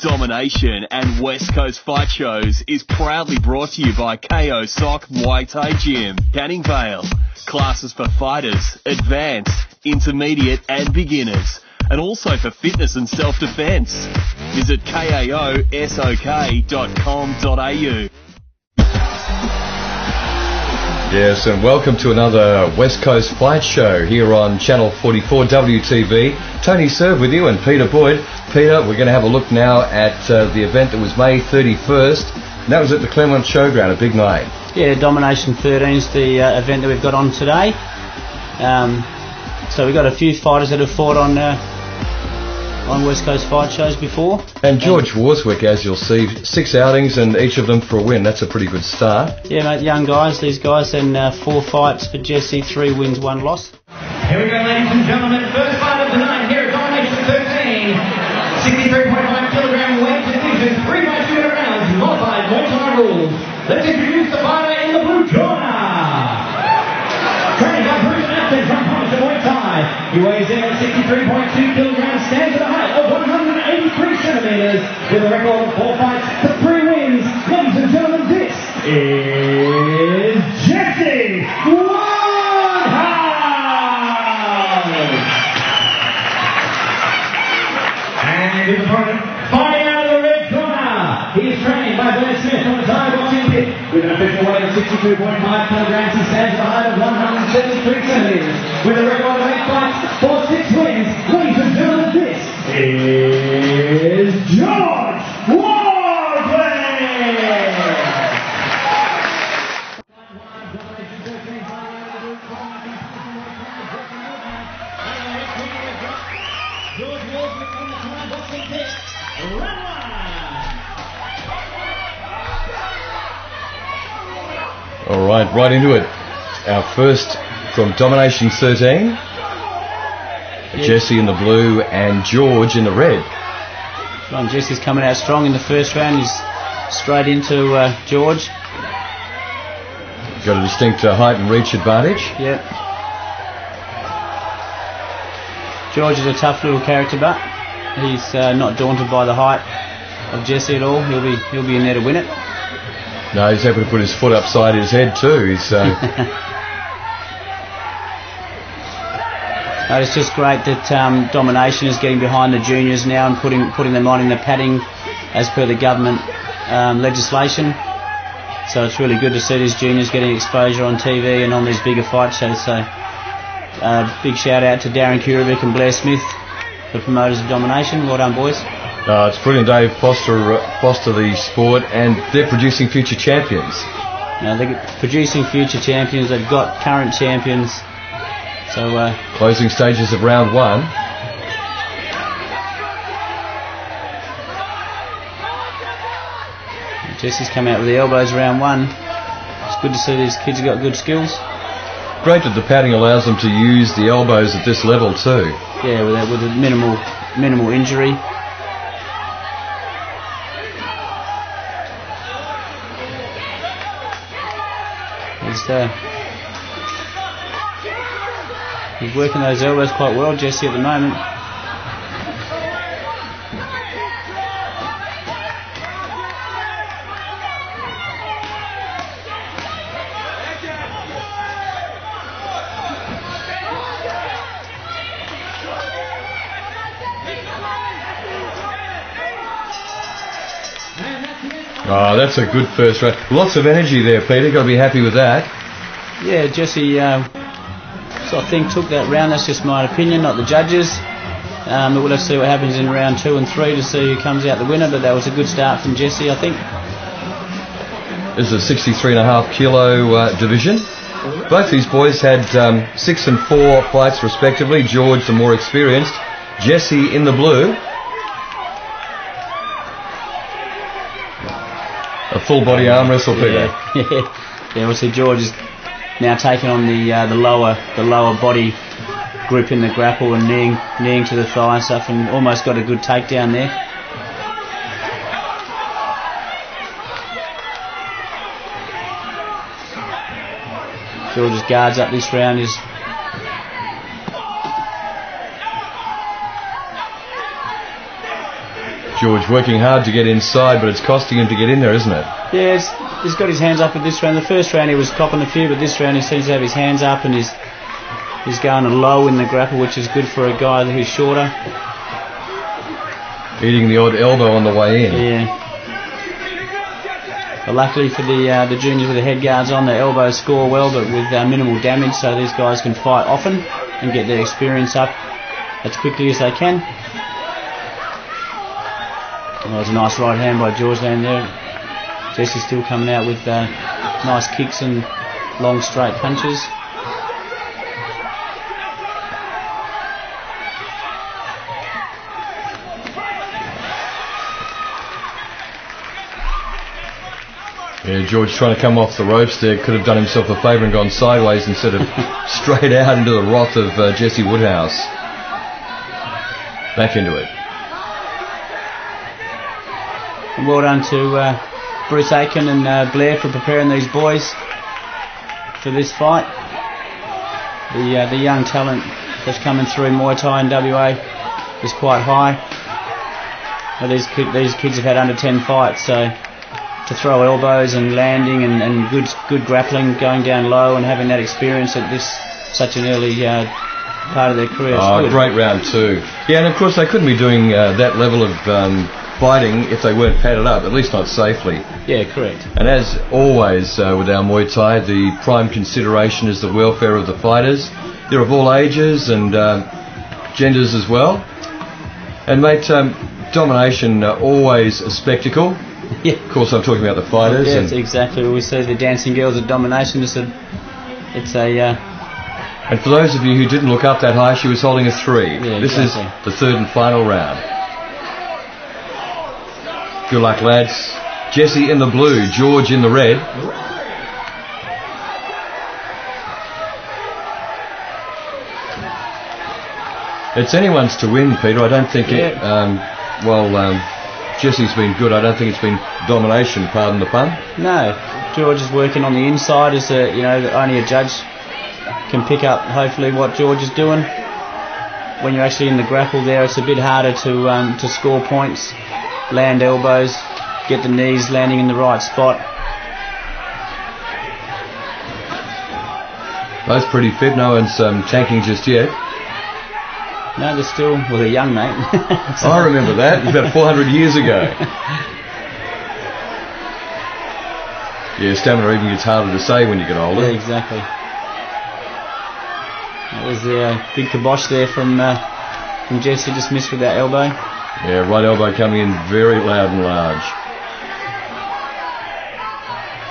Domination and West Coast Fight Shows is proudly brought to you by KO Sock Muay Thai Gym, Canning Vale. Classes for fighters, advanced, intermediate and beginners. And also for fitness and self-defense. Visit kaosok.com.au. Yes, and welcome to another West Coast Fight Show here on Channel 44 WTV. Tony Serve with you and Peter Boyd. Peter, we're going to have a look now at the event that was May 31st. And that was at the Claremont Showground, a big night. Yeah, Domination 13 is the event that we've got on today. So we've got a few fighters that have fought on West Coast Fight Shows before. And George Warswick, as you'll see, 6 outings and each of them for a win. That's a pretty good start. Yeah, mate, young guys, these guys, and 4 fights for Jesse, 3 wins, 1 loss. Here we go, ladies and gentlemen. First fight of the night here at Domination 13. 63.5 kilogram weight division, 3 by 2 rounds, modified Muay Thai rules. Let's introduce the fighter in the blue corner. Training by Bruce Afton from Domination Muay Thai. He weighs in at 63.2 kilograms, stands at a height of 183 centimeters, with a record of 4 fights to 3 wins. Ladies and gentlemen, this is Jesse Woodhouse! And his opponent, fighting out of the red corner. He is trained by Blair Smith on the Thai boxing pit with an official weight of 62.5 kilograms. He stands at a height of 173 centimeters, with a record of 8 fights for 6 wins. Ladies and gentlemen, this is George Wardley! George Wardley on the Thai boxing pit. Run! All right into it. Our first from Domination 13. Yep. Jesse in the blue and George in the red. Well, Jesse's coming out strong in the first round. He's straight into George. Got a distinct height and reach advantage. Yep. George is a tough little character, but he's not daunted by the height of Jesse at all. He'll be in there to win it. No, he's able to put his foot upside his head too. He's. It's just great that Domination is getting behind the juniors now and putting them on in the padding as per the government legislation. So it's really good to see these juniors getting exposure on TV and on these bigger fight shows. So big shout out to Darren Kurovic and Blair Smith, the promoters of Domination. Well done, boys. It's brilliant. They foster the sport and they're producing future champions. They're producing future champions. They've got current champions. So closing stages of round 1. Jesse's come out with the elbows round 1. It's good to see these kids have got good skills. Great that the padding allows them to use the elbows at this level too. Yeah, with a minimal injury. He's working those elbows quite well, Jesse, at the moment. Oh, that's a good first round. Lots of energy there, Peter. Got to be happy with that. Yeah, Jesse, so I think took that round. That's just my opinion, not the judges. But we'll have to see what happens in round 2 and 3 to see who comes out the winner. But that was a good start from Jesse, I think. This is a 63.5 kilo division. Both these boys had 6 and 4 fights respectively. George, the more experienced. Jesse in the blue. A full body arm wrestle, Peter. Yeah, obviously George is now taking on the lower body grip in the grapple and kneeing to the thigh and stuff, and almost got a good takedown there. George's guards up this round is George working hard to get inside, but it's costing him to get in there, isn't it? Yeah, he's got his hands up at this round. The first round he was copping a few, but this round he seems to have his hands up and he's going low in the grapple, which is good for a guy who's shorter. Eating the odd elbow on the way in. Yeah. But luckily for the juniors with the head guards on, the elbows score well, but with minimal damage, so these guys can fight often and get their experience up as quickly as they can. Well, that was a nice right hand by George down there. Jesse's still coming out with nice kicks and long straight punches. Yeah, George trying to come off the ropes there, could have done himself a favour and gone sideways instead of straight out into the wrath of Jesse Woodhouse. Back into it. And well done to Bruce Aiken and Blair for preparing these boys for this fight. The young talent that's coming through Muay Thai in WA is quite high. Well, these kids have had under 10 fights, so to throw elbows and landing and good grappling, going down low and having that experience at such an early part of their career. Oh, great round two. Yeah, and of course they couldn't be doing that level of fighting if they weren't padded up, at least not safely. Yeah, correct. And as always with our Muay Thai, the prime consideration is the welfare of the fighters. They're of all ages and genders as well. And mate, Domination always a spectacle. Yeah. Of course, I'm talking about the fighters. Yeah, exactly. We see the dancing girls at Domination. It's a And for those of you who didn't look up that high, she was holding a 3. Yeah, this exactly. is the third and final round. Good luck, lads. Jesse in the blue, George in the red. It's anyone's to win, Peter. I don't think it. Jesse's been good. I don't think it's been domination. Pardon the pun. No, George is working on the inside. As only a judge can pick up. Hopefully, what George is doing. When you're actually in the grapple there, it's a bit harder to score points, land elbows, get the knees landing in the right spot. Both pretty fit. No one's tanking just yet. No, they're still, well, they're young, mate. I remember that. About 400 years ago. Yeah, stamina even gets harder to say when you get older. Yeah, exactly. That was the big kibosh there from Jesse, just missed with that elbow. Yeah, right elbow coming in very loud and large.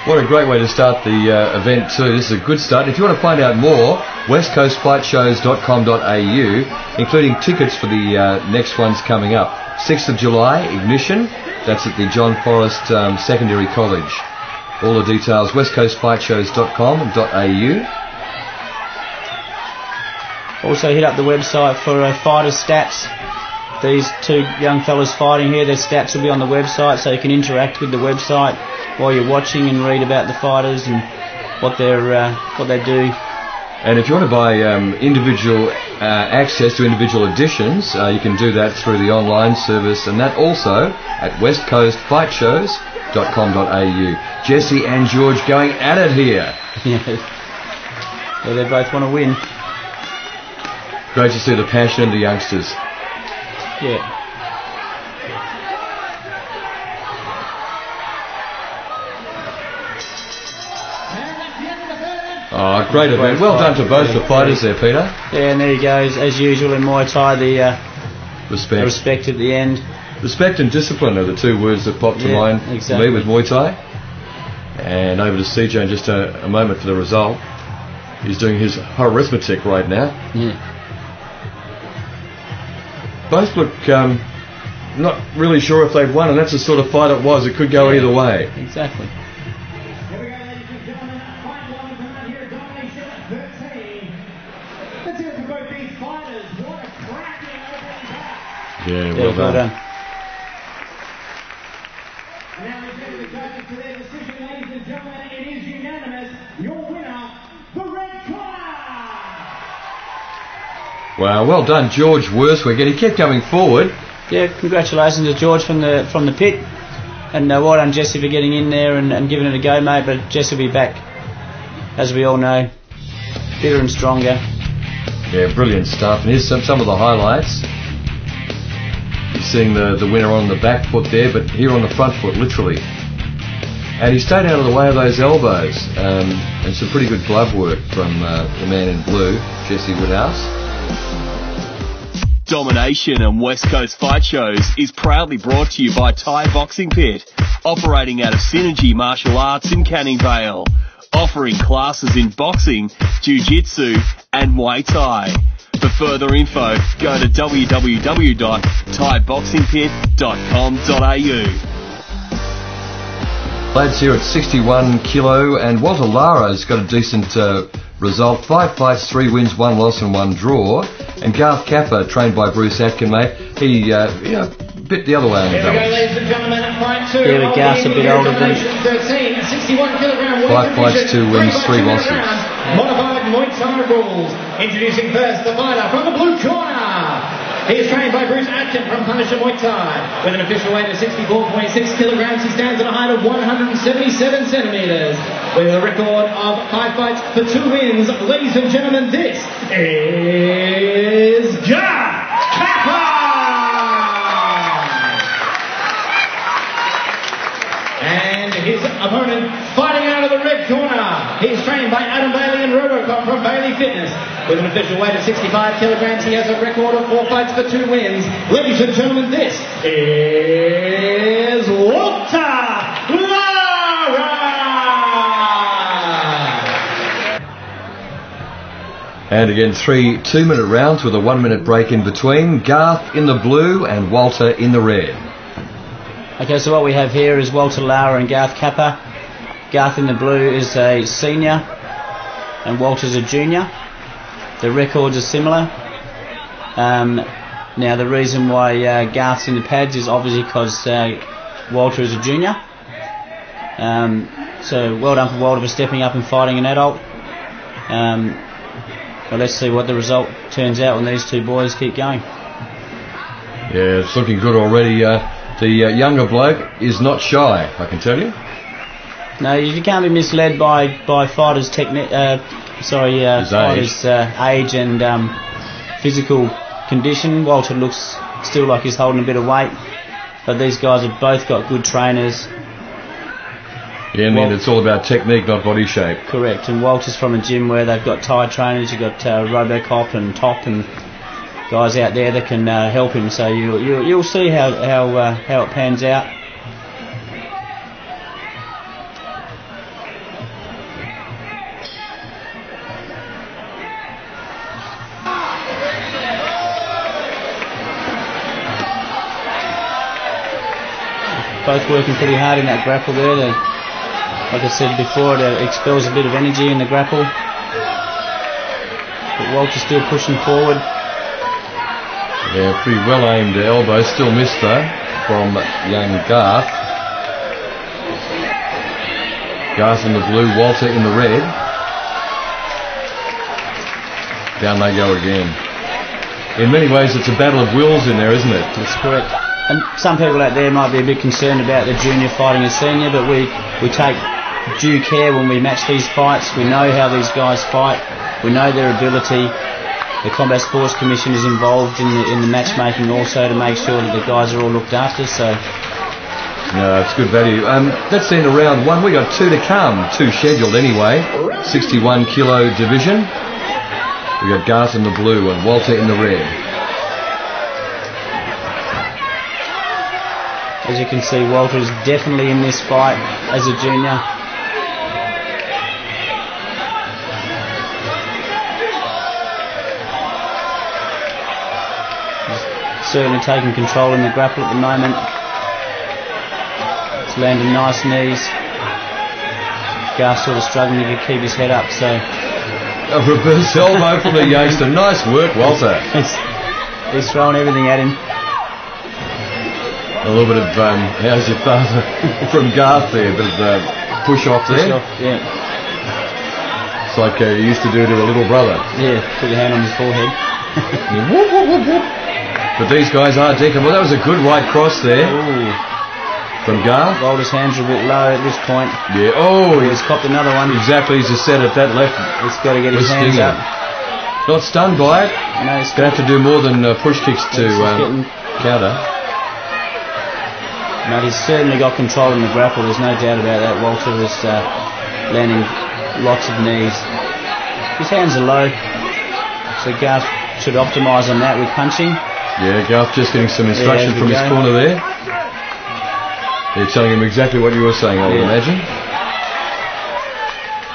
What a great way to start the event too. This is a good start. If you want to find out more, westcoastfightshows.com.au, including tickets for the next ones coming up. 6th of July, Ignition. That's at the John Forrest Secondary College. All the details, westcoastfightshows.com.au. Also hit up the website for fighter stats. These two young fellas fighting here, their stats will be on the website, so you can interact with the website while you're watching and read about the fighters and what they do. And if you want to buy individual access to individual editions, you can do that through the online service, and that also at westcoastfightshows.com.au. Jesse and George going at it here. Yeah, they both want to win. Great to see the passion in the youngsters. Yeah. Oh, great event. Well done to both the fighters there, Peter. Yeah, and there he goes. As usual in Muay Thai, the respect at the end. Respect and discipline are the two words that pop to mind for me with Muay Thai. And over to CJ in just a moment for the result. He's doing his arithmetic right now. Yeah. Both look not really sure if they've won, and that's the sort of fight it was. It could go either way. Exactly. Here we go, ladies and gentlemen. Fight one tonight here at Domination 13. Let's hear it from both these fighters. What a cracking opening pass. Yeah, well done. And now we turn to the judges for their decision, ladies and gentlemen. It is unanimous. Your winner, the red corner. Wow, well done, George Worthwick. And he kept coming forward, Yeah, congratulations to George from the pit, and well done Jesse for getting in there and giving it a go, mate. But Jesse will be back, as we all know, fitter and stronger. Yeah, brilliant stuff. And here's some of the highlights. You're seeing the winner on the back foot there, but here on the front foot, literally. And he stayed out of the way of those elbows. And some pretty good glove work from the man in blue, Jesse Woodhouse. Domination and West Coast Fight Shows is proudly brought to you by Thai Boxing Pit, operating out of Synergy Martial Arts in Canning Vale, offering classes in boxing, jiu-jitsu and Muay Thai. For further info, go to www.thaiboxingpit.com.au. Lads here at 61 kilo, and Walter Lara's got a decent result. 5 fights, 3 wins, 1 loss and 1 draw. And Garth Kappa, trained by Bruce Atkin, mate, he bit the other way on the balance. Here we go, ladies and gentlemen, at fight 2. Yeah, but Garth's a bit older than... 13, 61 kilogram 5 fights, 2 wins, 3 losses. Modified Muay Thai rules. Introducing first the fighter from the blue corner. He is trained by Bruce Atkin from Punisher Muay Thai. With an official weight of 64.6 kilograms, he stands at a height of 177 centimeters. With a record of 5 fights for 2 wins. Ladies and gentlemen, this is Garth Kappa! And his opponent fighting out of the red corner. He's trained by Adam Bailey and Robocop from Bailey Fitness. With an official weight of 65 kilograms, he has a record of 4 fights for 2 wins. Ladies and gentlemen, this is Walter Lara! And again, 3 2-minute rounds with a 1-minute break in between. Garth in the blue and Walter in the red. Okay, so what we have here is Walter Lara and Garth Kappa. Garth in the blue is a senior and Walter's a junior. The records are similar. Now the reason why Garth's in the pads is obviously because Walter is a junior. So well done for Walter for stepping up and fighting an adult. Well, let's see what the result turns out when these 2 boys keep going. Yeah, it's looking good already. The younger bloke is not shy, I can tell you. No, you can't be misled by fighters' fighters' age and physical condition. Walter looks still like he's holding a bit of weight, but these guys have both got good trainers. Yeah, and it's all about technique, not body shape. Correct, and Walter's from a gym where they've got Thai trainers. You've got Robocop and Top and guys out there that can help him. So you'll see how it pans out. Both working pretty hard in that grapple there. Like I said before, it expels a bit of energy in the grapple. But Walter's still pushing forward. Yeah, pretty well aimed elbow, still missed though from young Garth. Garth in the blue, Walter in the red. Down they go again. In many ways it's a battle of wills in there, isn't it? That's correct. And some people out there might be a bit concerned about the junior fighting a senior, but we take due care when we match these fights. We know how these guys fight. We know their ability. The Combat Sports Commission is involved in the matchmaking also to make sure that the guys are all looked after. So, no, it's good value. That's the end of round 1. We got 2 to come, 2 scheduled anyway. 61 kilo division. We got Garth in the blue and Walter in the red. As you can see, Walter is definitely in this fight as a junior. He's certainly taking control in the grapple at the moment. He's landing nice knees. Garth sort of struggling to keep his head up, so... A reverse elbow from the youngster. Nice work, Walter. He's throwing everything at him. A little bit of, how's your father from Garth there, a bit of push off there. Push off, yeah. It's like you used to do to a little brother. Yeah, put your hand on his forehead. Yeah, whoop, whoop, whoop, whoop. But these guys are deep. Well, that was a good right cross there. Ooh. From Garth. Walter's hands are a bit low at this point. Yeah. Oh, he's copped another one. Exactly. He's just said it. That left. He's got to get his hands up. Not stunned by it. No, he's going to have to do more than push kicks to counter. No, he's certainly got control in the grapple. There's no doubt about that. Walter is landing lots of knees. His hands are low, so Garth should optimise on that with punching. Yeah, Garth just getting some instruction from his corner there. They're telling him exactly what you were saying, I would imagine.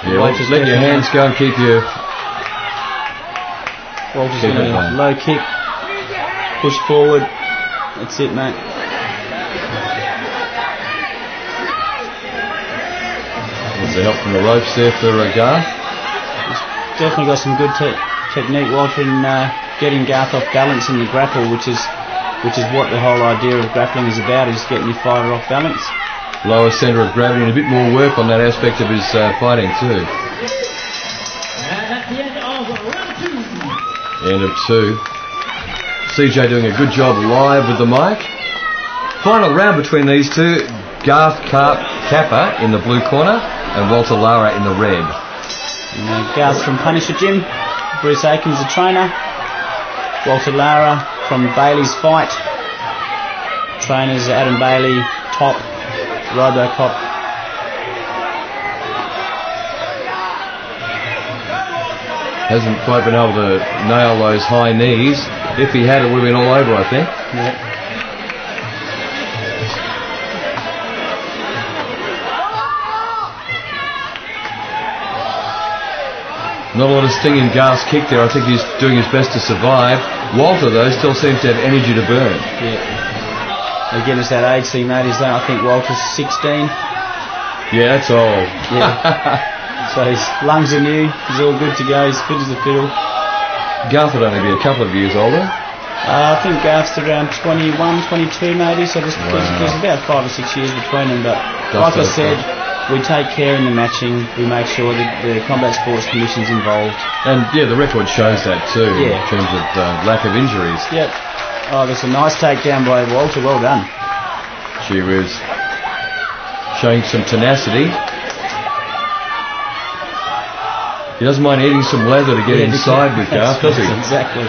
Yeah, let your hands go and keep your... Walter's going to low kick, push forward. That's it, mate. There's the help from the ropes there for Garth. He's definitely got some good technique, Walter, in getting Garth off balance in the grapple, which is what the whole idea of grappling is about, is getting your fighter off balance. Lower centre of gravity and a bit more work on that aspect of his fighting too. And that's the end of round 2. End of 2. CJ doing a good job live with the mic. Final round between these two. Garth Kappa in the blue corner and Walter Lara in the red. Garth from Punisher Gym. Bruce Aikens, the trainer. Walter Lara from Bailey's Fight. Trainers Adam Bailey, Top, Robocop. Hasn't quite been able to nail those high knees. If he had, it would have been all over, I think. Yeah. Not a lot of sting in Garth's kick there. I think he's doing his best to survive. Walter, though, still seems to have energy to burn. Yeah. Again, it's that age thing, mate. I think Walter's 16. Yeah, that's old. Yeah. So his lungs are new. He's all good to go. He's fit as a fiddle. Garth would only be a couple of years older. I think Garth's around 21, 22 maybe. So there's about 5 or 6 years between them. But like I said, we take care in the matching. We make sure that the Combat Sports Commission's involved. And yeah, the record shows that too, in terms of lack of injuries. Yep. Oh, that's a nice takedown by Walter. Well done. She was showing some tenacity. He doesn't mind eating some leather to get inside with Garth, does he? Exactly.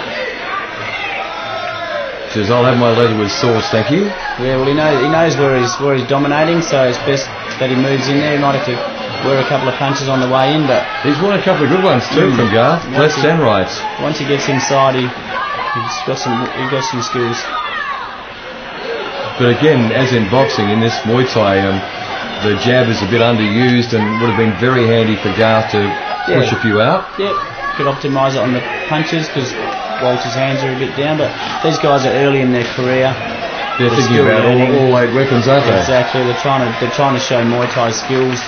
Says, I'll have my leather with sauce, thank you. Yeah, well, he knows where he's dominating, so it's best that he moves in there. He might have to wear a couple of punches on the way in, but he's won a couple of good ones too from Garth, lefts and rights. Once he gets inside, he's got some skills. But again, as in boxing, in this Muay Thai, the jab is a bit underused and would have been very handy for Garth to push a few out. Yep, could optimise it on the punches because Walter's hands are a bit down, but these guys are early in their career. They're thinking about all eight weapons, aren't they? Exactly. They're trying to show Muay Thai skills,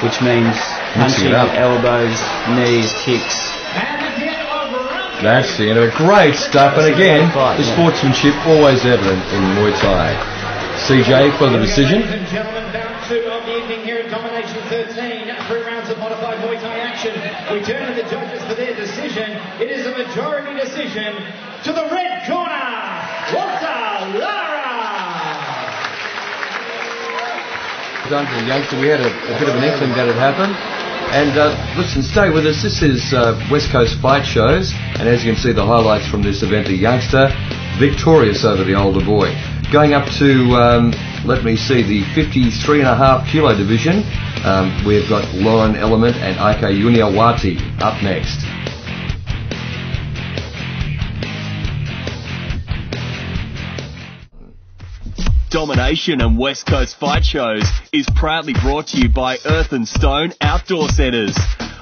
which means punching, elbows, knees, kicks. That's the end of it. Great stuff. And again, the sportsmanship always evident in Muay Thai. CJ for the decision. Ladies and gentlemen, round 2 of the evening here at Domination 13. 3 rounds of modified Muay Thai action. We turn to the judges for their decision. It is a majority decision to the red corner, Walter Lara. Done for the youngster. We had a bit of an inkling that had happened. And listen, stay with us. This is West Coast Fight Shows. And as you can see, the highlights from this event, the youngster victorious over the older boy. Going up to, let me see, the 53.5 kilo division. We've got Lauren Element and Ike Uniawati up next. Domination and West Coast Fight Shows is proudly brought to you by Earth and Stone Outdoor Centres,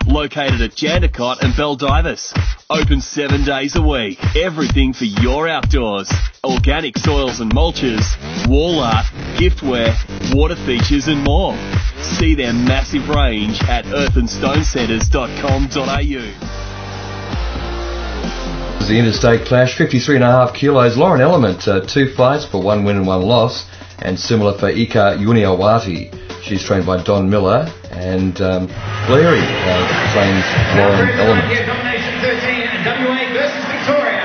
located at Jandakot and Baldivis. Open 7 days a week. Everything for your outdoors. Organic soils and mulches, wall art, giftware, water features and more. See their massive range at earthandstonecentres.com.au. The interstate clash, 53.5 kilos. Lauren Element, 2 fights for 1 win and 1 loss, and similar for Ika Uniawati. She's trained by Don Miller, and Blairi trains Lauren Element. Domination 13, WA versus Victoria,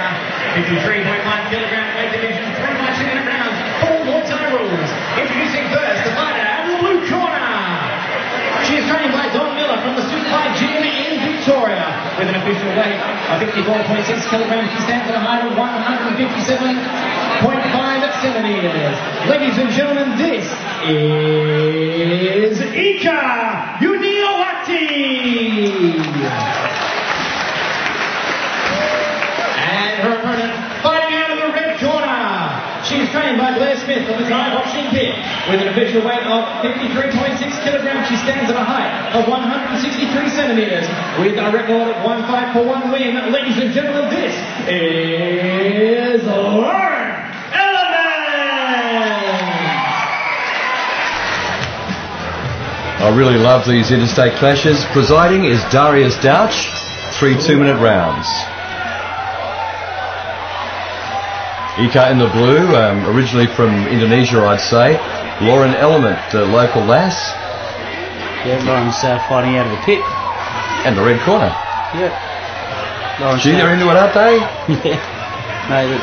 53.1 kilogram weight official weight of 54.6 kilograms. She stands at a height of 157.5 centimeters. Ladies and gentlemen, this is Ika Uniowati. And her opponent fighting out of the red corner. She's trained by Blair Smith on the Thai boxing pit with an official weight of 53.6 kilograms. She stands at a height of 163 centimeters with a record of 1 fight for 1 win. Ladies and gentlemen, this is Lauren Element. I really love these interstate clashes. Presiding is Darius Douch. 3 2-minute rounds. Ika in the blue, originally from Indonesia, I'd say. Lauren Element, local lass. Yeah, Lauren's fighting out of the pit. And the red corner. Yep. Lauren's Gee, they're into it, aren't they? Yeah. Mate,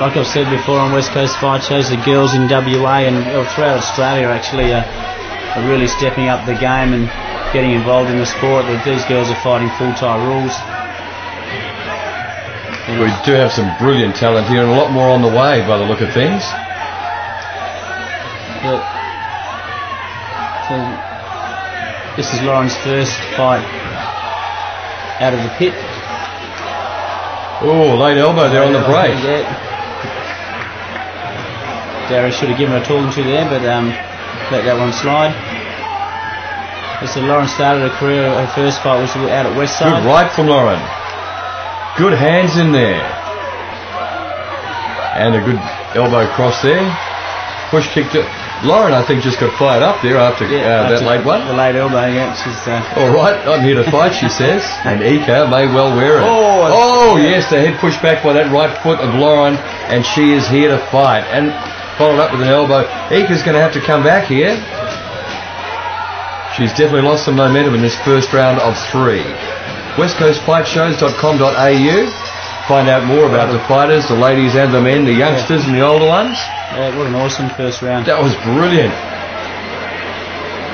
like I've said before on West Coast Fight Shows, the girls in WA and throughout Australia actually are really stepping up the game and getting involved in the sport. These girls are fighting full Thai rules. We do have some brilliant talent here and a lot more on the way by the look of things. But, so this is Lauren's first fight out of the pit. Oh, late elbow there on the break. Yeah. Darius should have given her a talking to there, but let that one slide. So Lauren started her career, her first fight was out at Westside. Good right from Lauren. Good hands in there. And a good elbow cross there. Push kick to... Lauren, I think, just got fired up there after that late one. The late elbow, yeah. She's, all right, I'm here to fight, she says. And Ika may well wear it. Oh, yes, the head pushed back by that right foot of Lauren. And she is here to fight. And followed up with an elbow. Ika's going to have to come back here. She's definitely lost some momentum in this first round of 3. westcoastfightshows.com.au. Find out more about the fighters, the ladies and the men, the youngsters and the older ones. Yeah, what an awesome first round. That was brilliant.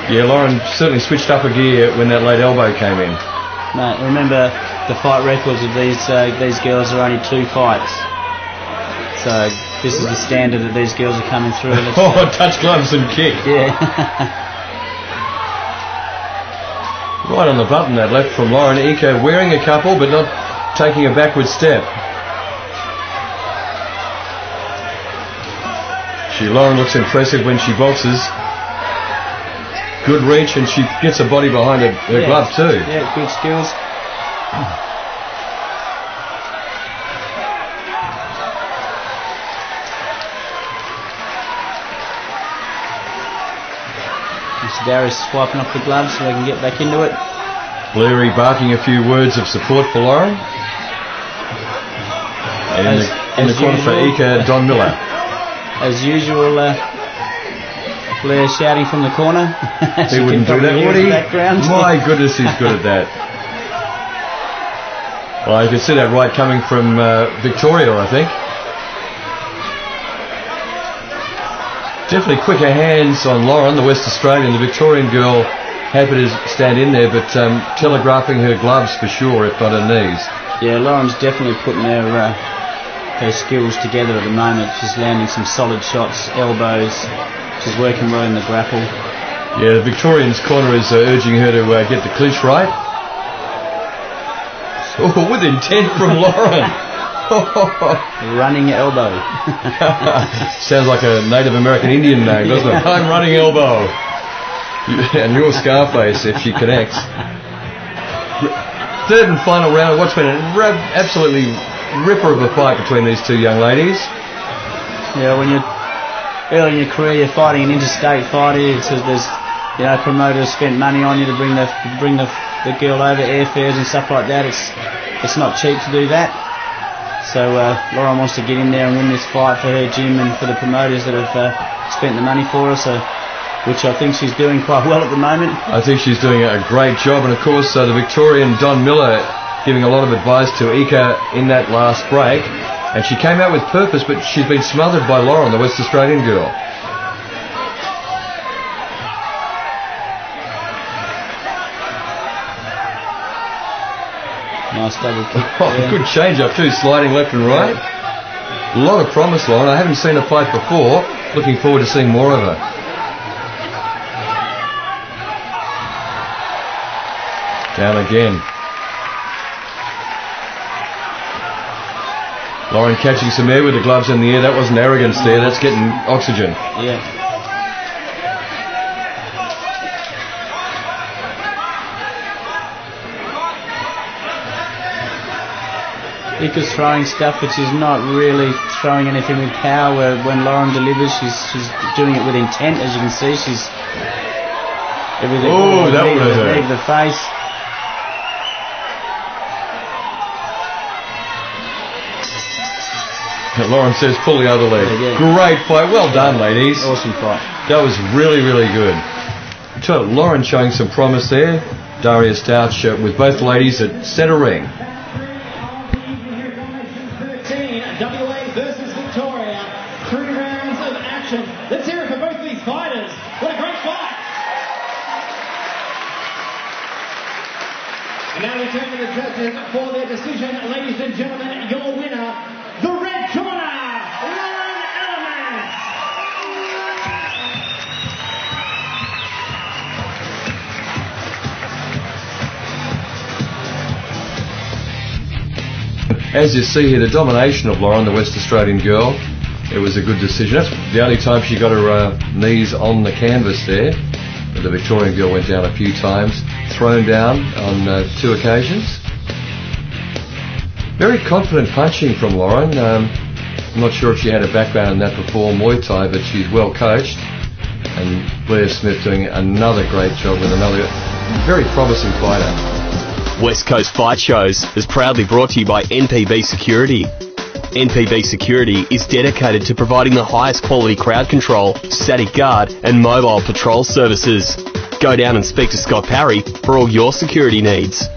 Yeah, Lauren certainly switched up a gear when that late elbow came in. Mate, remember the fight records of these girls are only 2 fights. So this is the standard that these girls are coming through. Touch gloves and kick. Yeah. Right on the button, that left from Lauren. Ika wearing a couple, but not taking a backward step. Lauren looks impressive when she boxes. Good reach, and she gets her body behind her glove too. Yeah, good skills. Darius swiping off the gloves so they can get back into it. Bleary barking a few words of support for Lauren. And in the corner for Ika, Don Miller. As usual, Blair shouting from the corner. He wouldn't do that, would he? My goodness, he's good at that. Well, you can see that right coming from Victoria, I think. Definitely quicker hands on Lauren, the West Australian. The Victorian girl happy to stand in there, but telegraphing her gloves for sure, if not her knees. Yeah, Lauren's definitely putting her skills together at the moment. She's landing some solid shots, elbows. She's working well in the grapple. Yeah, the Victorian's corner is urging her to get the clinch right. Oh, with intent from Lauren. Running elbow. Sounds like a Native American Indian name, doesn't it? I'm running elbow. And you're Scarface if she connects. Third and final round of what's been an absolutely ripper of a fight between these two young ladies. Yeah, when you're early in your career, you're fighting an interstate fight. There's promoters spent money on you to bring the girl over, airfares and stuff like that. It's not cheap to do that. So Lauren wants to get in there and win this fight for her gym and for the promoters that have spent the money for her. So, which I think she's doing quite well at the moment. I think she's doing a great job, and of course the Victorian Don Miller giving a lot of advice to Ika in that last break, and she came out with purpose, but she's been smothered by Lauren, the West Australian girl. Nice double kick. Good change up too, sliding left and right. A lot of promise, Lauren. I haven't seen her fight before. Looking forward to seeing more of her. Down again. Lauren catching some air with the gloves in the air. That wasn't arrogance there. That's getting oxygen. Yeah. Ika's throwing stuff, but she's not really throwing anything with power. Where when Lauren delivers, she's doing it with intent. As you can see, she's everything. Oh, that would have hurt. Leave the face. Lauren says pull the other leg. Yeah. Great fight. Well done, ladies. Awesome fight. That was really, really good. Lauren showing some promise there. Daria Stouch with both ladies at centre ring. WA versus Victoria. 3 rounds of action. Let's hear it for both these fighters. What a great fight. And now we turn to the judges for their decision. Ladies and gentlemen, your winner, the red corner, Lauren Elements. As you see here, the domination of Lauren, the West Australian girl, it was a good decision. That's the only time she got her knees on the canvas there. But the Victorian girl went down a few times, thrown down on 2 occasions. Very confident punching from Lauren. I'm not sure if she had a background in that before Muay Thai, but she's well coached. And Blair Smith doing another great job with another very promising fighter. West Coast Fight Shows is proudly brought to you by NPB Security. NPB Security is dedicated to providing the highest quality crowd control, static guard and mobile patrol services. Go down and speak to Scott Parry for all your security needs.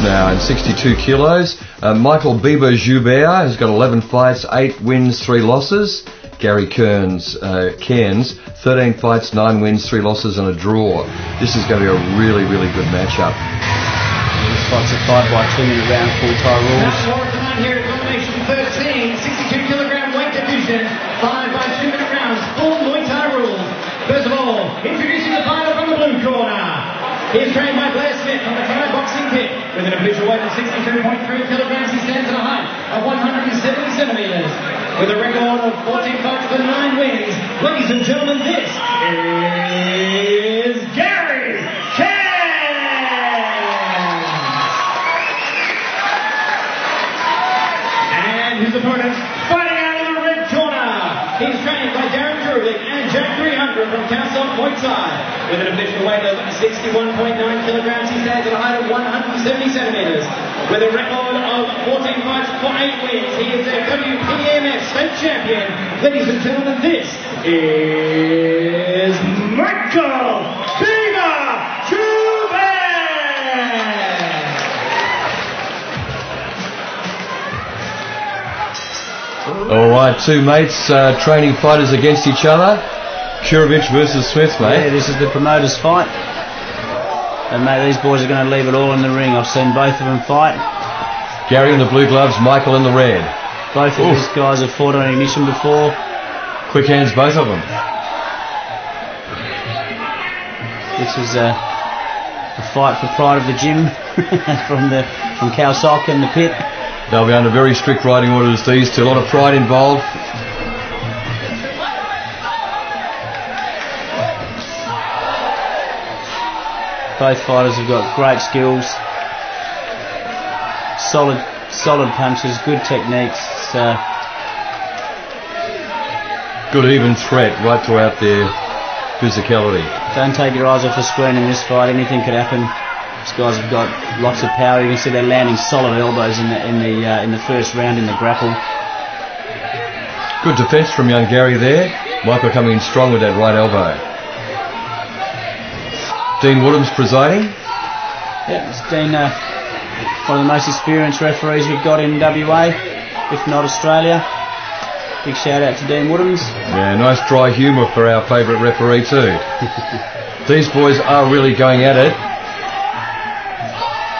Now in 62 kilos, Michael Bieber-Joubert has got 11 fights, 8 wins, 3 losses. Gary Cairns, 13 fights, 9 wins, 3 losses and a draw. This is going to be a really, really good matchup. This fight's a fight by 2-minute round, full Thai rules. Now tonight here at Domination 13, 62 kilogram weight division, 5 by 2-minute rounds, full Muay Thai rules. First of all, introducing the fighter from the blue corner. He is trained by Blair Smith from the Thai boxing pit. With an official weight of 62.3 kilograms, he stands at a height of 170 centimeters. With a record of 14 fights for 9 wins. Ladies and gentlemen, this is Gary Cairns. And his opponent, fighting out of the red corner. He's trained by Darren Drewley and Jack 300 from Council Muay Thai. With an official weight of 61.9 kilograms, he stands at a height of 170 centimeters. With a record of 14 fights for 8 wins, he is a WPMF state champion. Ladies and gentlemen, this is Michael Bieber-Joubert. All right, 2 mates training fighters against each other. Kurovich versus Smith, mate. Yeah, this is the promoters' fight. And mate, these boys are going to leave it all in the ring. I've seen both of them fight. Gary in the blue gloves, Michael in the red. Both of these guys have fought on ignition before. Quick hands, both of them. This is a fight for pride of the gym from Cal Sock and the pit. They'll be under very strict riding orders, these two. A lot of pride involved. Both fighters have got great skills, solid punches, good techniques, good even threat right throughout their physicality. Don't take your eyes off the screen in this fight. Anything could happen. These guys have got lots of power. You can see they're landing solid elbows in the first round in the grapple. Good defence from young Gary there. Michael coming in strong with that right elbow. Dean Woodham's presiding. Yeah, it's Dean, one of the most experienced referees we've got in WA, if not Australia. Big shout out to Dean Woodham's. Yeah, nice dry humour for our favourite referee too. These boys are really going at it.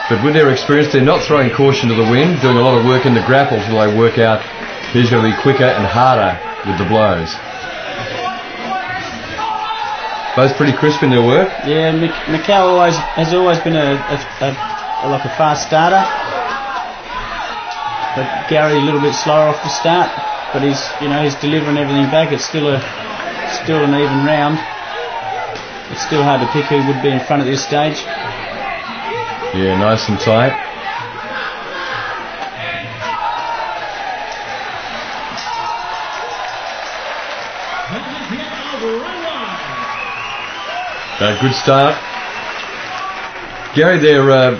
But with their experience, they're not throwing caution to the wind, doing a lot of work in the grapples while they work out who's going to be quicker and harder with the blows. Both pretty crisp in their work. Yeah, Mikal has always been a fast starter, but Gary a little bit slower off the start. But he's delivering everything back. It's still an even round. It's still hard to pick who would be in front at this stage. Yeah, nice and tight. Good start. Gary, they're a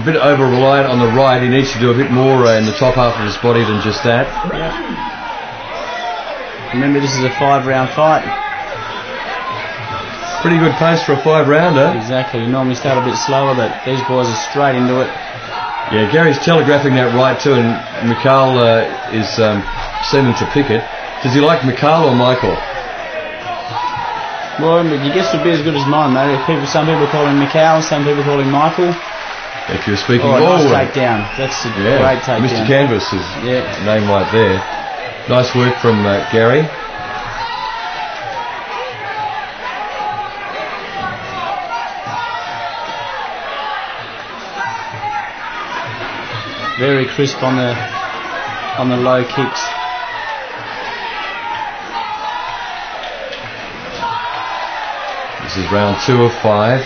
bit over-reliant on the right. He needs to do a bit more in the top half of his body than just that. Yeah. Remember, this is a 5-round fight. Pretty good pace for a 5-rounder. Exactly. You normally start a bit slower, but these boys are straight into it. Yeah, Gary's telegraphing that right too, and Mikal is seeming to pick it. Does he like Mikal or Michael? Well, your guess would be as good as mine, mate. Some people call him Mikal, some people call him Michael. If you're speaking... nice takedown. That's a great takedown. Mr. Canvas is name right there. Nice work from Gary. Very crisp on the low kicks. This is round 2 of 5.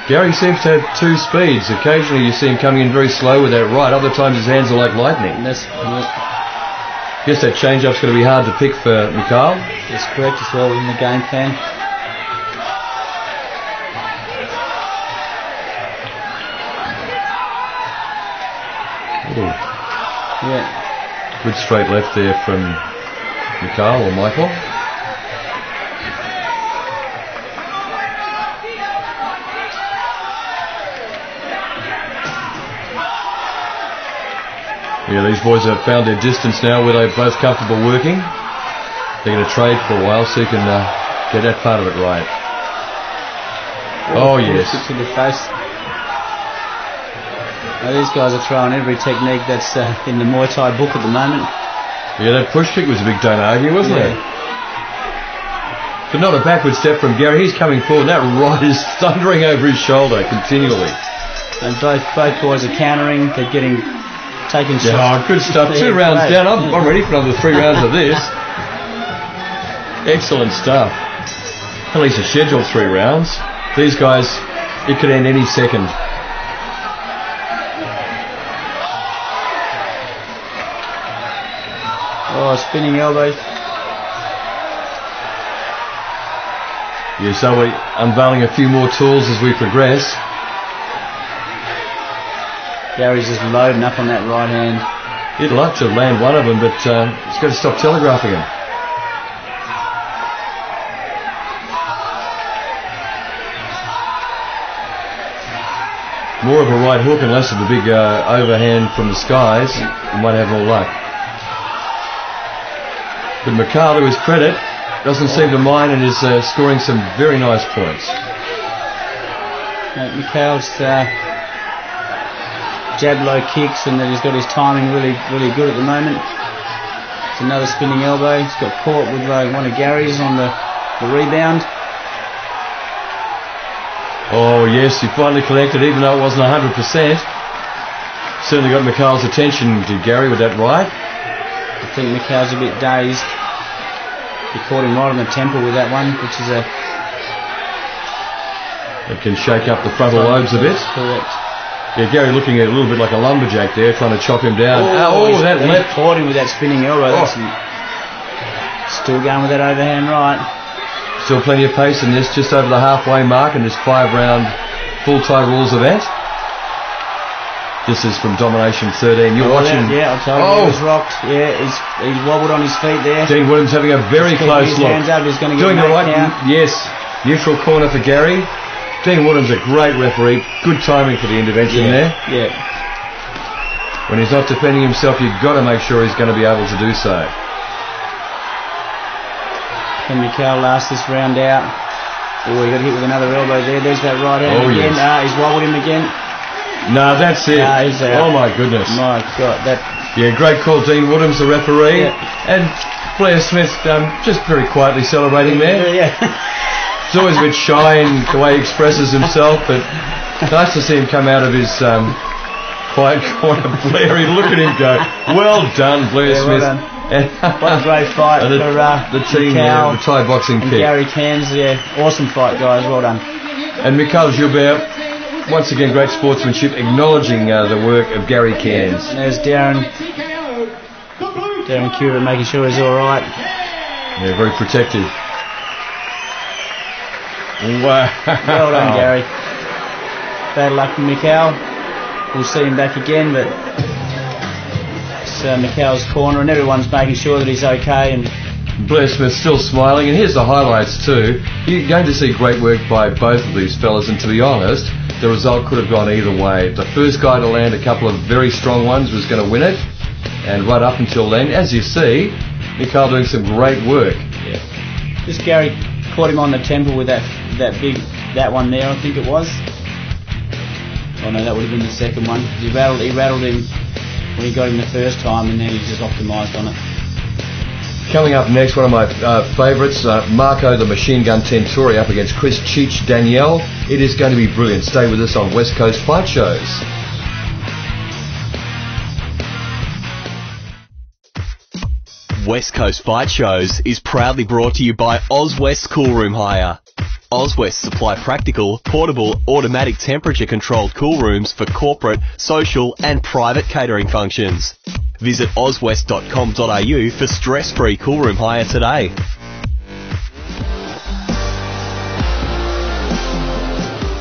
Gary seems to have 2 speeds. Occasionally you see him coming in very slow with that right. Other times his hands are like lightning. I guess that change-up's going to be hard to pick for Mikal. That's correct as well in the game plan. Ooh. Yeah. Good straight left there from Mikal or Michael. Yeah, these boys have found their distance now where they're both comfortable working. They're going to trade for a while so you can get that part of it right. Oh, yes. To the face. Now, these guys are throwing every technique that's in the Muay Thai book at the moment. Yeah, that push kick was a big don't argue, wasn't it? But not a backward step from Gary. He's coming forward. That right is thundering over his shoulder continually. And both boys are countering. They're taking shots. Yeah, good stuff. 2 rounds down. I'm ready for another 3 rounds of this. Excellent stuff. At least a scheduled 3 rounds. These guys, it could end any second. Oh, spinning elbows. Yeah, so we're unveiling a few more tools as we progress. Gary's just loading up on that right hand. He'd like to land one of them, but he's got to stop telegraphing him. More of a right hook and less of a big overhand from the skies. We might have more luck. But Mikal, to his credit, doesn't seem to mind and is scoring some very nice points. Mikal's jab low kicks, and then he's got his timing really good at the moment. It's another spinning elbow. He's got caught with one of Gary's on the rebound. Oh yes, he finally connected even though it wasn't 100%. Certainly got Mikal's attention, did Gary, with that right. I think Mikal's a bit dazed. He caught him right on the temple with that one, which is it can shake up the frontal lobes a bit. Correct. Yeah, Gary looking a little bit like a lumberjack there, trying to chop him down. That left caught him with that spinning elbow. Still going with that overhand right. Still plenty of pace in this, just over the halfway mark in this 5-round full Thai rules event. This is from Domination 13. You're watching. Yeah, I told you he was rocked. Yeah, he's wobbled on his feet there. Dean Williams having a very close look. Hands up, he's going to get doing the right count. Yes, neutral corner for Gary. Dean Williams, a great referee. Good timing for the intervention there. Yeah. When he's not defending himself, you've got to make sure he's going to be able to do so. Can Mikal last this round out? Oh, he got hit with another elbow there. There's that right hand again. Yes. He's wobbled him again. No, that's it. He's out. Oh my goodness. My God, that. Yeah, great call, Dean Woodham's the referee. Yeah. And Blair Smith just very quietly celebrating there. Yeah. He's always a bit shy in the way he expresses himself, but nice to see him come out of his quiet corner. Blair, look at him go. Well done, Blair Smith. Well done. What a great fight for the team there, the Thai boxing and kick. Gary Cairns, awesome fight, guys. Well done. And Mikhail Gilbert, once again, great sportsmanship, acknowledging the work of Gary Cairns. And there's Darren Cure making sure he's all right. Yeah, very protective. Wow. Well done, Gary. Bad luck for Mikhail. We'll see him back again, but it's Mikhail's corner, and everyone's making sure that he's okay. And Blair Smith still smiling, and here's the highlights too. You're going to see great work by both of these fellas, and to be honest, the result could have gone either way. The first guy to land a couple of very strong ones was going to win it, and right up until then, as you see, Mikhail doing some great work. Yeah. Just Gary caught him on the temple with that one there, I think it was. Oh no, that would have been the second one. He rattled him when he got him the first time, and then he just optimised on it. Coming up next, one of my favourites, Marco the Machine Gun Tentori up against Chris Cheech Danielle. It is going to be brilliant. Stay with us on West Coast Fight Shows. West Coast Fight Shows is proudly brought to you by Oswest Cool Room Hire. Oswest supply practical, portable, automatic temperature-controlled cool rooms for corporate, social and private catering functions. Visit oswest.com.au for stress-free cool room hire today.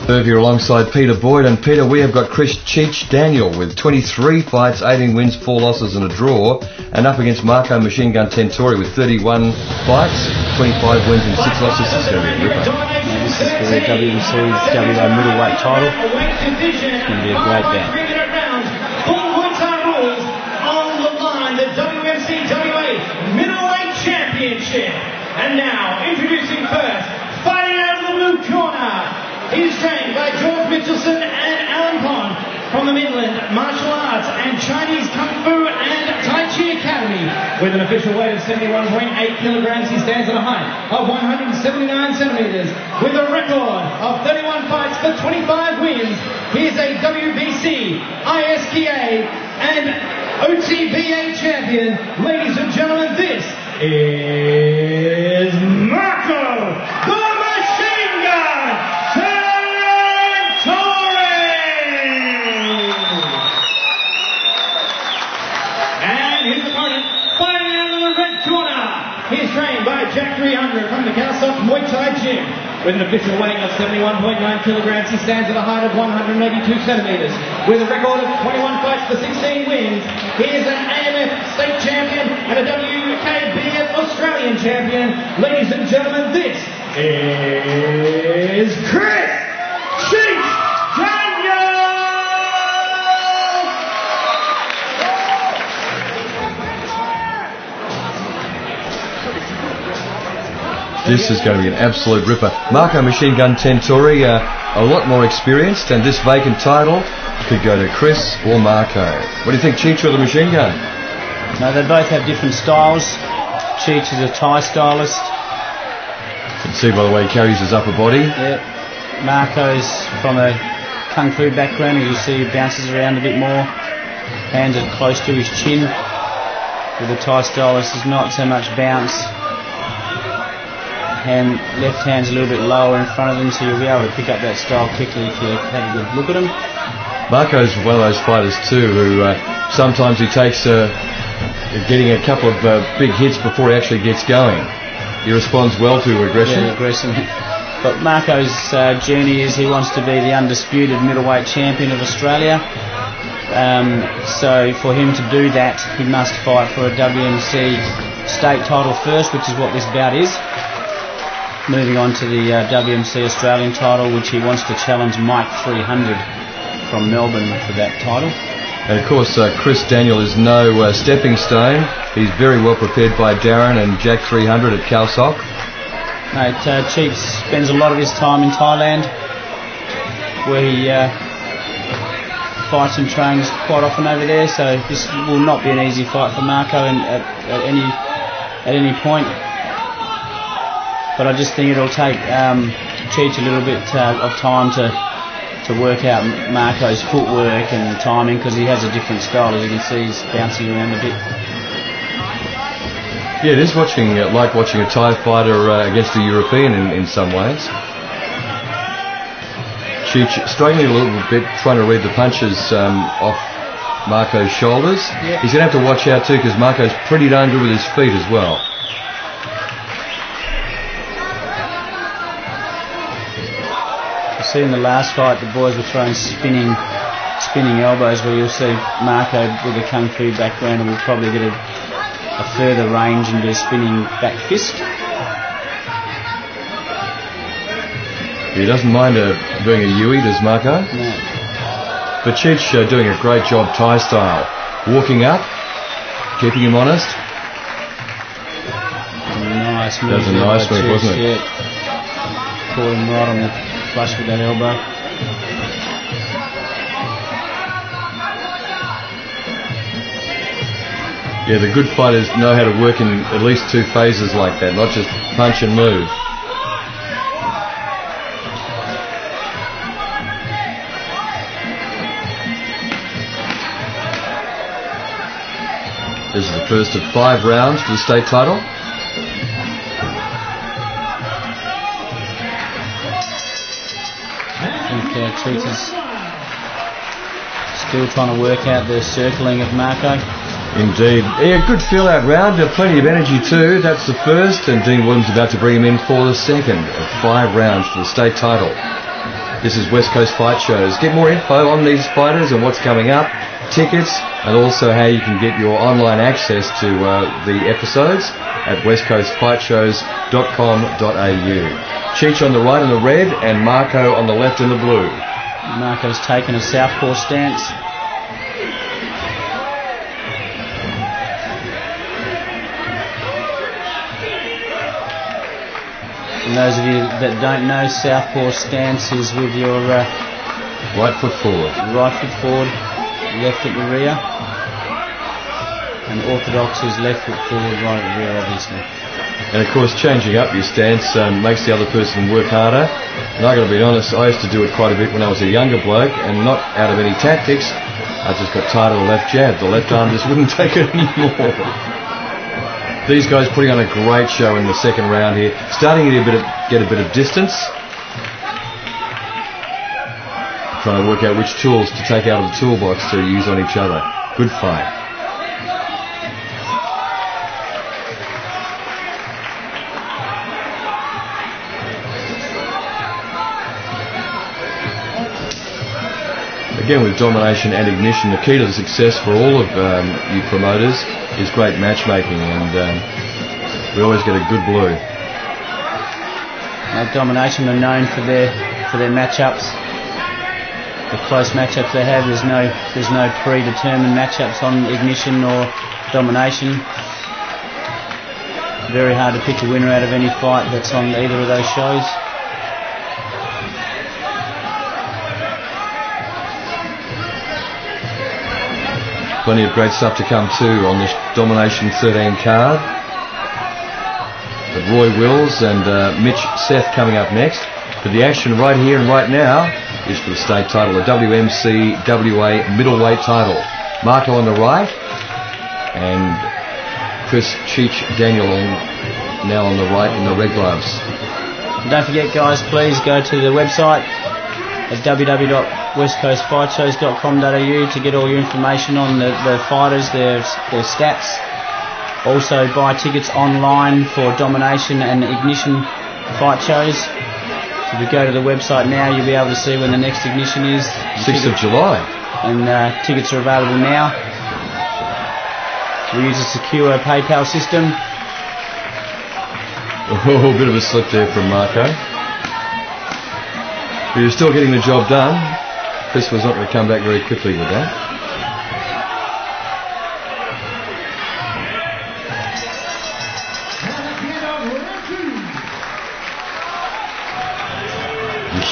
Irv here alongside Peter Boyd, and Peter, we have got Chris Cheech Daniel with 23 fights, 18 wins, 4 losses and a draw, and up against Marco Machine Gun Tentori with 31 fights, 25 wins and 6 losses. This is going to be a ripper. This is for the WMC's WA middleweight title. It's going to be a great bout. The WMC WA Middleweight Championship. And now, introducing first, fighting out of the blue corner, he's trained by George Mitchelson and Alan Pond from the Midland Martial Arts and Chinese Kung Fu and Tai Chi Academy. With an official weight of 71.8 kilograms, he stands at a height of 179 centimeters. With a record of 31 fights for 25 wins, he is a WBC, ISKA, and OTBA champion. Ladies and gentlemen, this is Marco the Machine Gun Tentori! And his opponent, fighting out of the red corner, he's trained by Jack 300 from the Calsoft Muay Thai Gym. With an official weight of 71.9 kilograms, he stands at a height of 182 centimeters. With a record of 21 fights for 16 wins, he is an AMF state champion and a WKBF Australian champion. Ladies and gentlemen, this is Chris Cheech Daniel! This is going to be an absolute ripper. Marco Machine Gun Tentori, a lot more experienced, and this vacant title could go to Chris or Marco. What do you think, Cheech or the Machine Gun? No, they both have different styles. Cheech is a Thai stylist. You can see by the way he carries his upper body. Yeah. Marco's from a Kung Fu background. You see he bounces around a bit more. Hands are close to his chin. With the Thai stylist, there's not so much bounce. Left hand's a little bit lower in front of him, so you'll be able to pick up that style quickly if you have a good look at him. Marco's one of those fighters too who sometimes he takes getting a couple of big hits before he actually gets going. He responds well to aggression. Yeah, aggression. But Marco's journey is he wants to be the undisputed middleweight champion of Australia. So for him to do that, he must fight for a WMC state title first, which is what this bout is. Moving on to the WMC Australian title, which he wants to challenge Mike 300 from Melbourne for that title. And of course, Chris Daniel is no stepping stone. He's very well prepared by Darren and Jack 300 at Calsock. Mate, Cheech spends a lot of his time in Thailand, where he fights and trains quite often over there. So this will not be an easy fight for Marco at any point. But I just think it'll take Cheech a little bit of time to work out Marco's footwork and timing, because he has a different style. As you can see, he's bouncing around a bit. Yeah, it is like watching a Thai fighter against a European in some ways. Cheech struggling a little bit, trying to read the punches off Marco's shoulders. Yep. He's going to have to watch out too, because Marco's pretty darn good with his feet as well. You see in the last fight, the boys were throwing spinning elbows, where you'll see Marco with a kung fu background and will probably get a further range and do a spinning back fist. He doesn't mind doing a Yui, does Marco? No. But Cheech doing a great job Thai style. Walking up, keeping him honest. Nice move. That was a nice move, wasn't it? Yeah. Caught him right on the flush with that elbow. Yeah, the good fighters know how to work in at least two phases like that, not just punch and move. This is the first of 5 rounds for the state title. I think Cheech is still trying to work out the circling of Marco. Indeed. Yeah, good feel-out round. Plenty of energy too. That's the first, and Dean Williams about to bring him in for the second of 5 rounds for the state title. This is West Coast Fight Shows. Get more info on these fighters and what's coming up, tickets, and also how you can get your online access to the episodes at westcoastfightshows.com.au. Cheech on the right in the red and Marco on the left in the blue. Marco's taken a southpaw stance. And those of you that don't know, southpaw stance is with your right foot forward, left at the rear, and orthodox is left foot forward, right at the rear, obviously. And of course, changing up your stance makes the other person work harder. And I got to be honest, I used to do it quite a bit when I was a younger bloke, and not out of any tactics. I just got tired of the left jab. The left arm just wouldn't take it anymore. These guys putting on a great show in the second round here, starting to get a bit of distance, trying to work out which tools to take out of the toolbox to use on each other. Good fight. Again, with domination and ignition, the key to the success for all of you promoters is great matchmaking, and we always get a good blue. Domination are known for their matchups, the close matchups they have. There's no predetermined matchups on ignition or domination. Very hard to pick a winner out of any fight that's on either of those shows. Plenty of great stuff to come too on this Domination 13 card. But Roy Wills and Mitch Seth coming up next. But the action right here and right now is for the state title, the WMC WA middleweight title. Marco on the right and Chris Cheech Daniel now on the right in the red gloves. Don't forget, guys, please go to the website at www.westcoastfightshows.com.au to get all your information on the fighters, their stats. Also buy tickets online for Domination and Ignition fight shows. So if you go to the website now, you'll be able to see when the next Ignition is. 6th of July. And tickets are available now. We use a secure PayPal system. Oh, a bit of a slip there from Marco. But you're still getting the job done. Chris was not going to come back very quickly with that.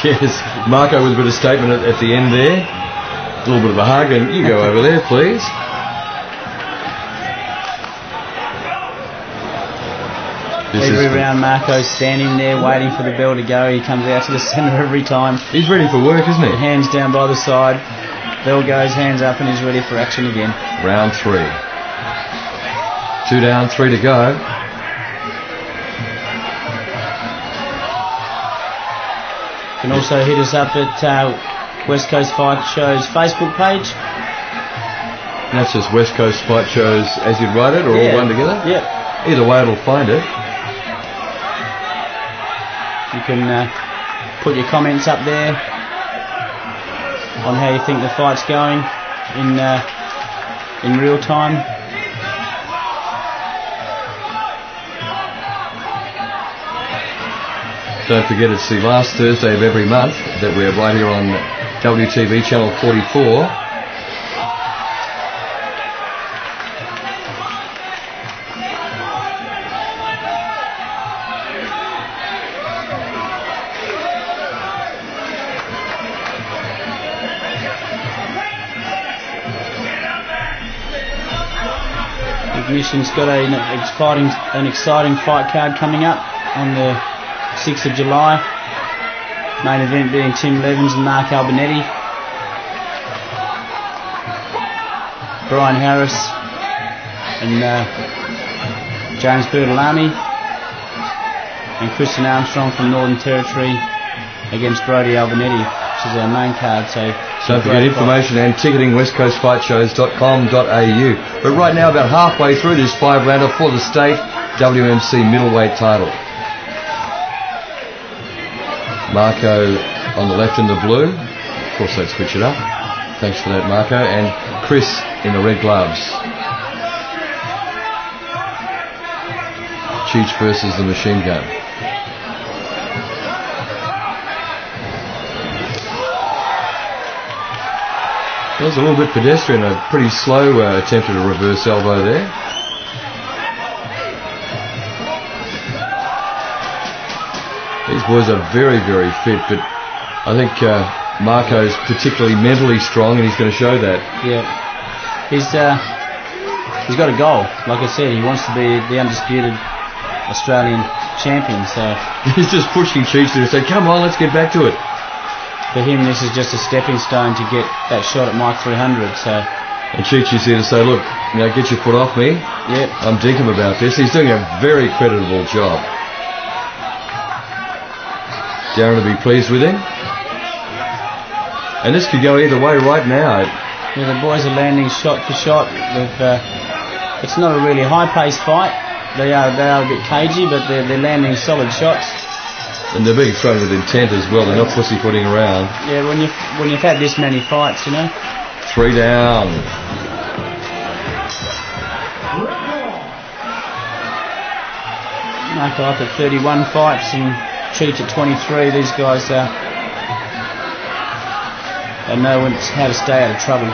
Yes, Marco with a bit of statement at the end there. A little bit of a hug, and you go over there, please. Every round, Marco's standing there waiting for the bell to go. He comes out to the centre every time. He's ready for work, isn't he? Hands down by the side. Bell goes, hands up, and he's ready for action again. Round 3. 2 down, 3 to go. You can also hit us up at West Coast Fight Show's Facebook page. And that's just West Coast Fight Shows as you'd write it, or all one together? Yep. Either way, it'll find it. You can put your comments up there on how you think the fight's going in real time. Don't forget, it's the last Thursday of every month that we're right here on WTV Channel 44. Ignition's got an exciting fight card coming up on the 6th of July. Main event being Tim Levins and Mark Albonetti. Brian Harris and James Bertolami. And Christian Armstrong from Northern Territory against Brodie Albonetti, which is our main card. So don't forget information and ticketing westcoastfightshows.com.au. But right now, about halfway through this 5-rounder for the state WMC middleweight title. Marco on the left in the blue. Of course, they'd switch it up. Thanks for that, Marco. And Chris in the red gloves. Cheech versus the machine gun. That was a little bit pedestrian, a pretty slow attempt at a reverse elbow there. These boys are very, very fit, but I think Marco's particularly mentally strong, and he's going to show that. Yeah, he's got a goal. Like I said, he wants to be the undisputed Australian champion. So he's just pushing Cheech to say, "Come on, let's get back to it." For him, this is just a stepping stone to get that shot at Mike 300. So, and Cheech is here to say, "Look, get your foot off me. Yep. I'm dinkum about this." He's doing a very creditable job. Darren will be pleased with him. And this could go either way right now. Yeah, the boys are landing shot for shot. It's not a really high-paced fight. They are a bit cagey, but they're landing solid shots. And they're being thrown with intent as well. They're not pussyfooting around. Yeah, when you've had this many fights, 3 down. Marco up at 31 fights and Cheech at 23. These guys they know how to stay out of trouble.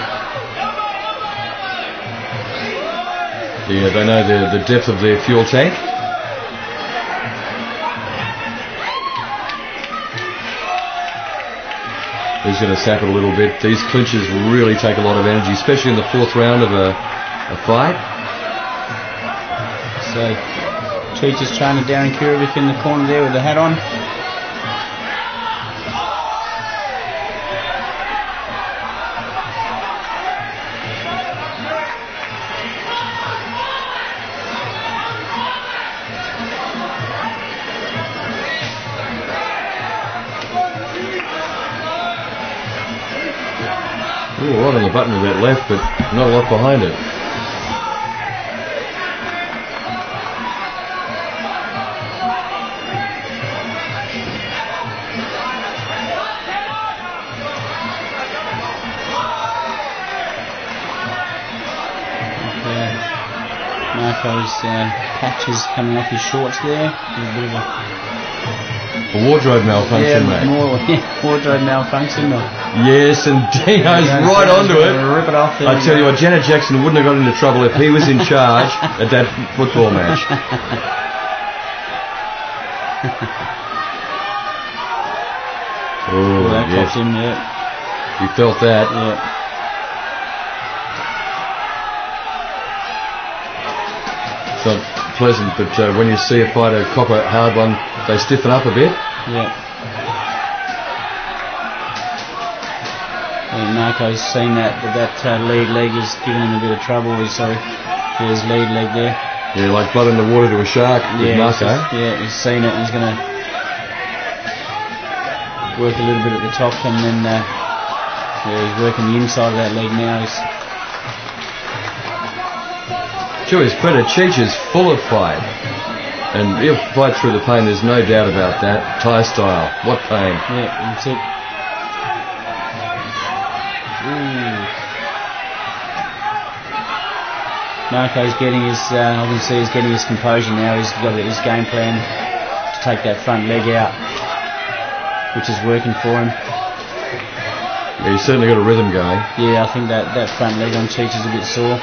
Yeah, they know the depth of their fuel tank. He's going to sap it a little bit. These clinches really take a lot of energy, especially in the 4th round of a fight. So Cheech is training Darren Kurovic in the corner there with the hat on. Ooh, right on the button with that left, but not a lot behind it. Marco's patches coming off his shorts there. A bit of a wardrobe malfunction, mate. Wardrobe malfunction. Yes, and Dino's right onto it. Rip it off there. I tell you what, Janet Jackson wouldn't have got into trouble if he was in charge at that football match. Oh, that yes. cost him, yeah. You felt that. Yeah. It's not pleasant, but when you see a fighter cop a hard one, they stiffen up a bit. Yeah. I think Marco's seen that lead leg is giving him a bit of trouble. So there's lead leg there. Yeah, like blood in the water to a shark with Marco. He's seen it and he's going to work a little bit at the top and then he's working the inside of that leg now. To his credit, Cheech is full of fight. And he'll fight through the pain, there's no doubt about that. Thai style, what pain. Yeah, that's it. Marco's getting his, I can see he's getting his composure now. He's got his game plan to take that front leg out, which is working for him. Yeah, he's certainly got a rhythm going. Yeah, I think that front leg on Cheech is a bit sore.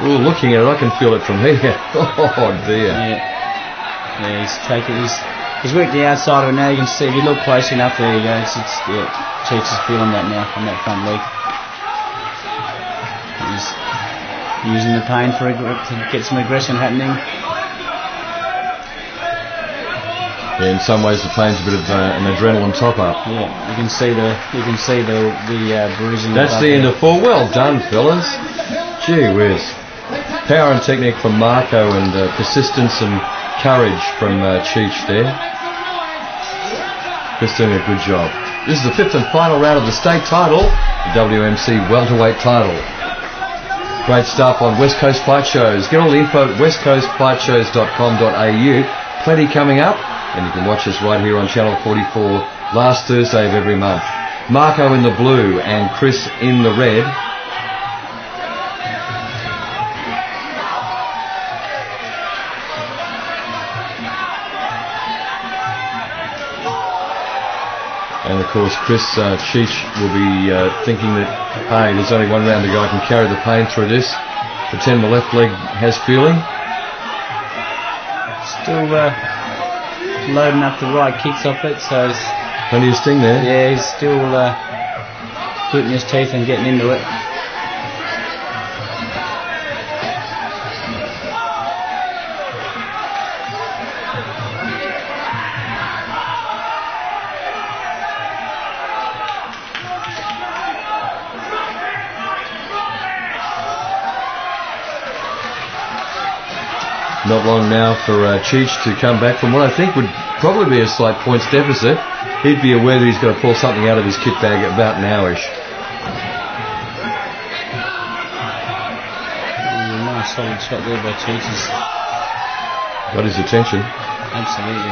Oh, looking at it, I can feel it from here. Oh dear. Yeah, he's worked the outside of it now. You can see if you look close enough. There you go. Cheech is feeling that now on that front leg. He's using the pain to get some aggression happening. Yeah, in some ways the pain's a bit of an adrenaline top up. Yeah, you can see the bruising. That's the end of 4. Well done, fellas. Gee whiz. Power and technique from Marco and persistence and courage from Cheech there. Just doing a good job. This is the 5th and final round of the state title, the WMC welterweight title. Great stuff on West Coast Fight Shows. Get all the info at westcoastfightshows.com.au. Plenty coming up, and you can watch us right here on Channel 44 last Thursday of every month. Marco in the blue and Chris in the red. And of course, Chris Cheech will be thinking that, hey, there's only one round to go. I can carry the pain through this. Pretend the left leg has feeling. Still loading up the right kicks off it, so it's plenty of sting there. Yeah, he's still gritting his teeth and getting into it. Not long now for Cheech to come back from what I think would probably be a slight points deficit. He'd be aware that he's got to pull something out of his kit bag at about nowish. Nice solid shot there by Cheech. Got his attention. Absolutely.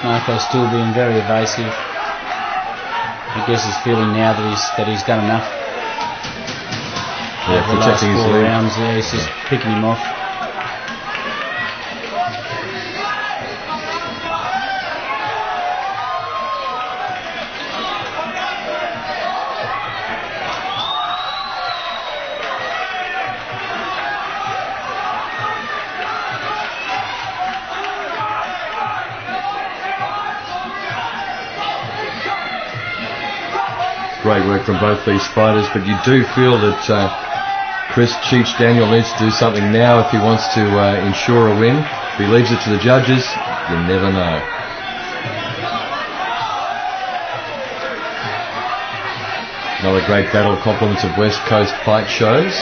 Marco's still being very evasive. I guess he's feeling now that he's done enough. Yeah, protecting his leg. Rounds, yeah, he's just picking him off. Great work from both these fighters, but you do feel that Chris Cheech Daniel needs to do something now if he wants to ensure a win. If he leaves it to the judges, you never know. Another great battle, compliments of West Coast Fight Shows.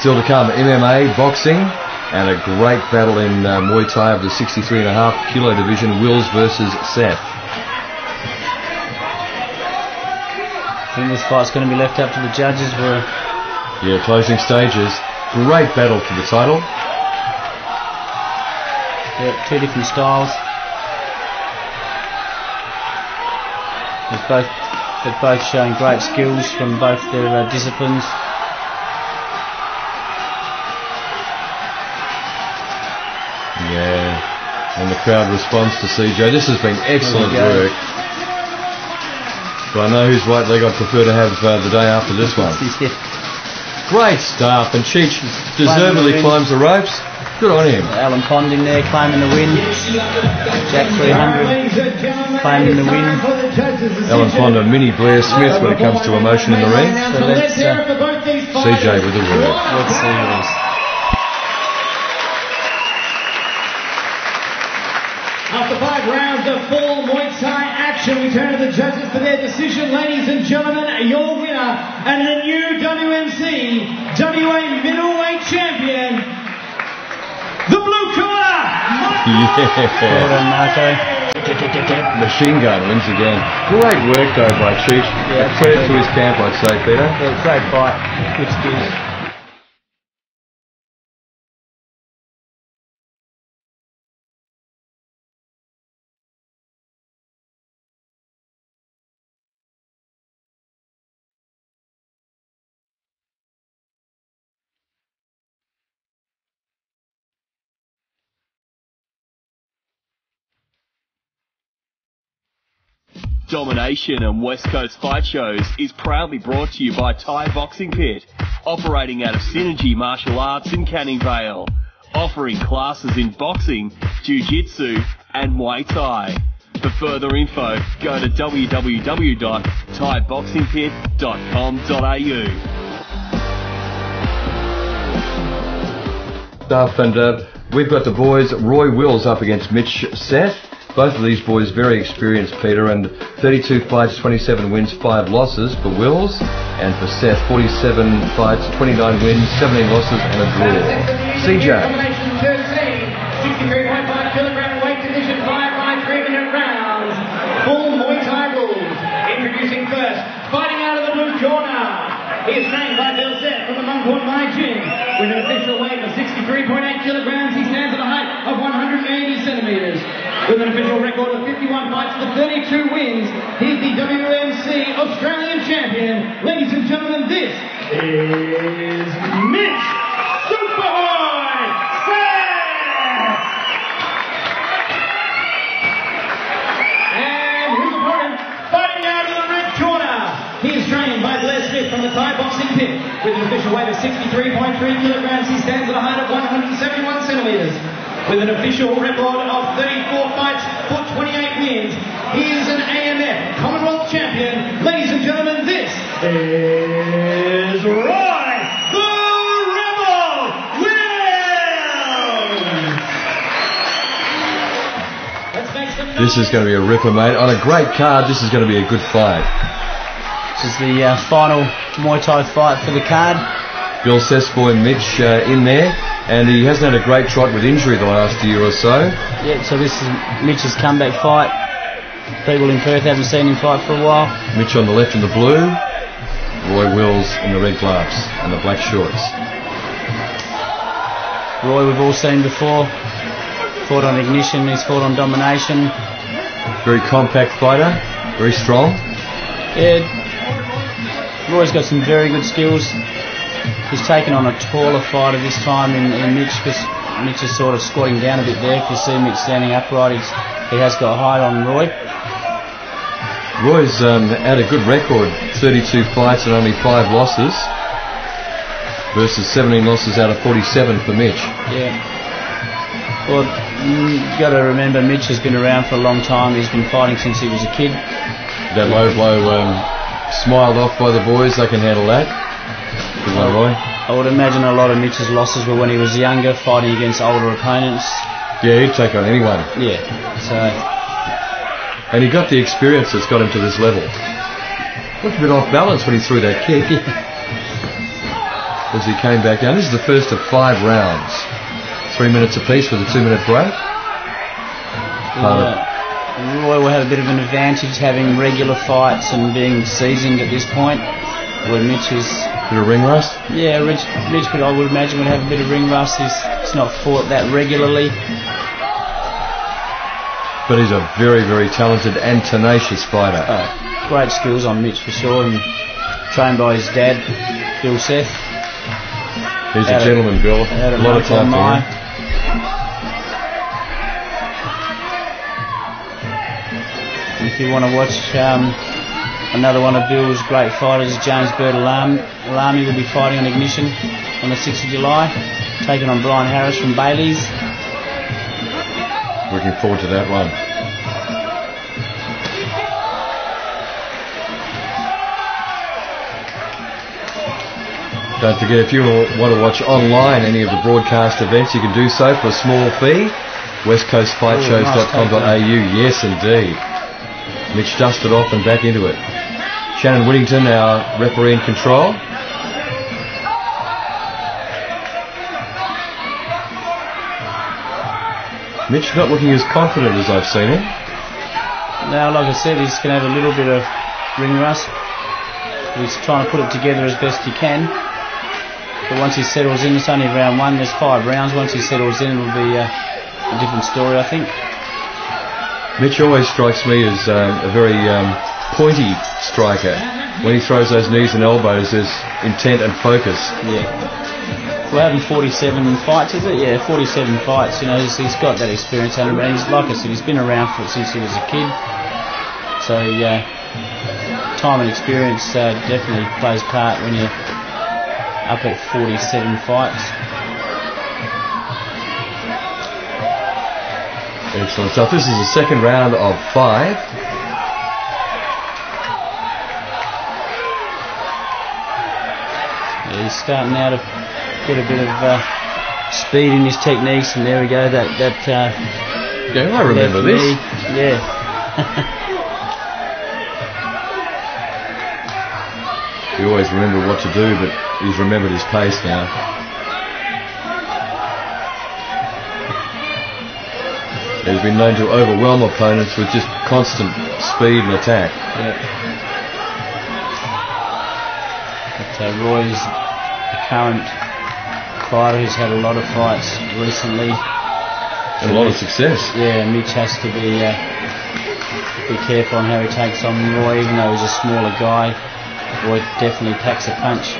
Still to come, MMA, boxing, and a great battle in Muay Thai of the 63.5 kilo division, Wills versus Seth. I think this fight's going to be left up to the judges. Yeah, closing stages. Great battle for the title. Yeah, two different styles. They're both showing great skills from both their disciplines. Yeah, and the crowd responds to CJ. This has been excellent work. But I know whose right leg I'd prefer to have the day after this one. Great stuff, and Cheech deservedly climbs the ropes. Good on him. Alan Ponding there claiming the win. Jack 300 claiming the win. Alan Pond and Minnie Blair Smith when it comes to emotion in the ring. So let's CJ with the word. let's see what it is. After 5 rounds of full Muay Thai action, we turn to the judges for their decision. Ladies and gentlemen, your winner and the new WMC WA middleweight champion, the blue corner, Well done, Marco. Machine gun wins again. Great work though by Cheech. Yeah, Credit to his camp, I'd say, Peter. Yeah, great fight. Good skills. Domination and West Coast Fight Shows is proudly brought to you by Thai Boxing Pit, operating out of Synergy Martial Arts in Canning Vale, offering classes in boxing, jiu-jitsu and Muay Thai. For further info, go to www.thaiboxingpit.com.au. Stuff, and we've got the boys, Roy Wills up against Mitch Seth. Both of these boys very experienced, Peter, and 32 fights, 27 wins, 5 losses for Wills, and for Seth, 47 fights, 29 wins, 17 losses, and a draw. CJ. Domination 13, 63.5 kilogram weight division, 5 by 3-minute rounds. Full Muay Thai rules. Introducing first, fighting out of the blue corner. He is trained by Bill Seth from the Mongkor Mai Gym. With an official weight of 63.8 kilograms, he stands at a height of 180 centimeters. With an official record of 51 fights for 32 wins, he's the WMC Australian champion. Ladies and gentlemen, this is Mitch Superboy Seth! And his opponent, fighting out of the red corner. He is trained by Blair Smith from the Thai Boxing Pit. With an official weight of 63.3 kilograms, he stands at a height of 171 centimeters. With an official record of 34 fights for 28 wins, he is an AMF Commonwealth champion. Ladies and gentlemen, this is Roy the Rebel Wills! Let's make some noise. This is going to be a ripper, mate. On a great card, this is going to be a good fight. This is the final Muay Thai fight for the card. Bill Seth's boy Mitch in there, and he hasn't had a great trot with injury the last year or so. Yeah, so this is Mitch's comeback fight. People in Perth haven't seen him fight for a while. Mitch on the left in the blue, Roy Wills in the red gloves and the black shorts. Roy we've all seen before. Fought on Ignition, he's fought on Domination. Very compact fighter, very strong. Yeah, Roy's got some very good skills. He's taken on a taller fighter this time in Mitch, because Mitch is sort of squatting down a bit there. If you see Mitch standing upright, he has got height on Roy. Roy's had a good record, 32 fights and only 5 losses, versus 17 losses out of 47 for Mitch. Yeah. Well, you've got to remember Mitch has been around for a long time. He's been fighting since he was a kid. That low blow smiled off by the boys, they can handle that. Good one, Roy. I would imagine a lot of Mitch's losses were when he was younger, fighting against older opponents. Yeah, he'd take on anyone. Yeah, so... And he got the experience that's got him to this level. Looked a bit off balance when he threw that kick. As he came back down. This is the first of 5 rounds. 3 minutes apiece with a 2-minute break. Roy will have a bit of an advantage having regular fights and being seasoned at this point, where Mitch is... Bit of ring rust? Yeah, Mitch could, I would imagine, would have a bit of ring rust. He's not fought that regularly. But he's a very, very talented and tenacious fighter. Great skills on Mitch for sure, and trained by his dad, Bill Seth. He's a gentleman, Bill. A lot of time for him. If you want to watch another one of Bill's great fighters, James Bird Alami will be fighting on Ignition on the 6th of July. taking on Brian Harris from Bailey's. Looking forward to that one. Don't forget, if you want to watch online any of the broadcast events, you can do so for a small fee. westcoastfightshows.com.au. Yes, indeed. Mitch dusted off and back into it. Shannon Whittington, our referee in control. Mitch not looking as confident as I've seen him. Now, like I said, he's going to have a little bit of ring rust. He's trying to put it together as best he can. But once he settles in, it's only round one, there's 5 rounds. Once he settles in, it'll be a different story, I think. Mitch always strikes me as a very pointy striker. When he throws those knees and elbows, there's intent and focus. Yeah. We're having 47 fights, is it? Yeah, 47 fights. You know, he's got that experience under him. And he's, like I said, he's been around for it since he was a kid. So, time and experience definitely plays part when you're up at 47 fights. Excellent stuff. This is the second round of 5. Yeah, he's starting now to get a bit of speed in his techniques, and there we go. That yeah, I remember this. Yeah. You always remember what to do, but he's remembered his pace now. He's been known to overwhelm opponents with just constant speed and attack. Yeah. But Roy's the current fighter who's had a lot of fights recently. And a lot of success. Yeah, Mitch has to be careful on how he takes on Roy, even though he's a smaller guy. Roy definitely packs a punch.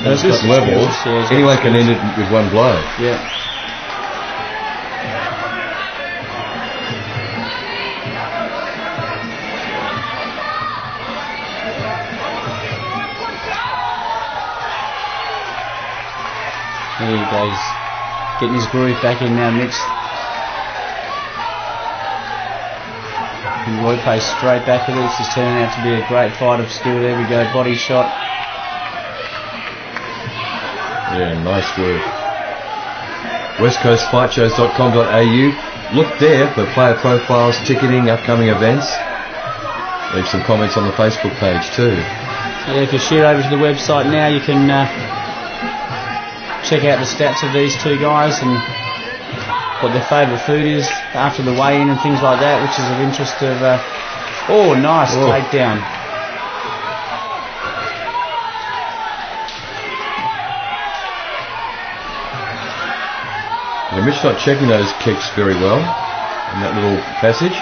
At this level, anyone can end it with one blow. Yeah. There he goes. Getting his groove back in now, Mitch. And Roy plays straight back at it. This is turning out to be a great fight of skill. There we go, body shot. Yeah, nice work. westcoastfightshows.com.au. Look there for player profiles, ticketing, upcoming events. Leave some comments on the Facebook page too. Yeah, if you shoot over to the website now, you can check out the stats of these two guys and what their favourite food is after the weigh-in and things like that, which is of interest of... oh, nice takedown. Yeah, Mitch not checking those kicks very well in that little passage.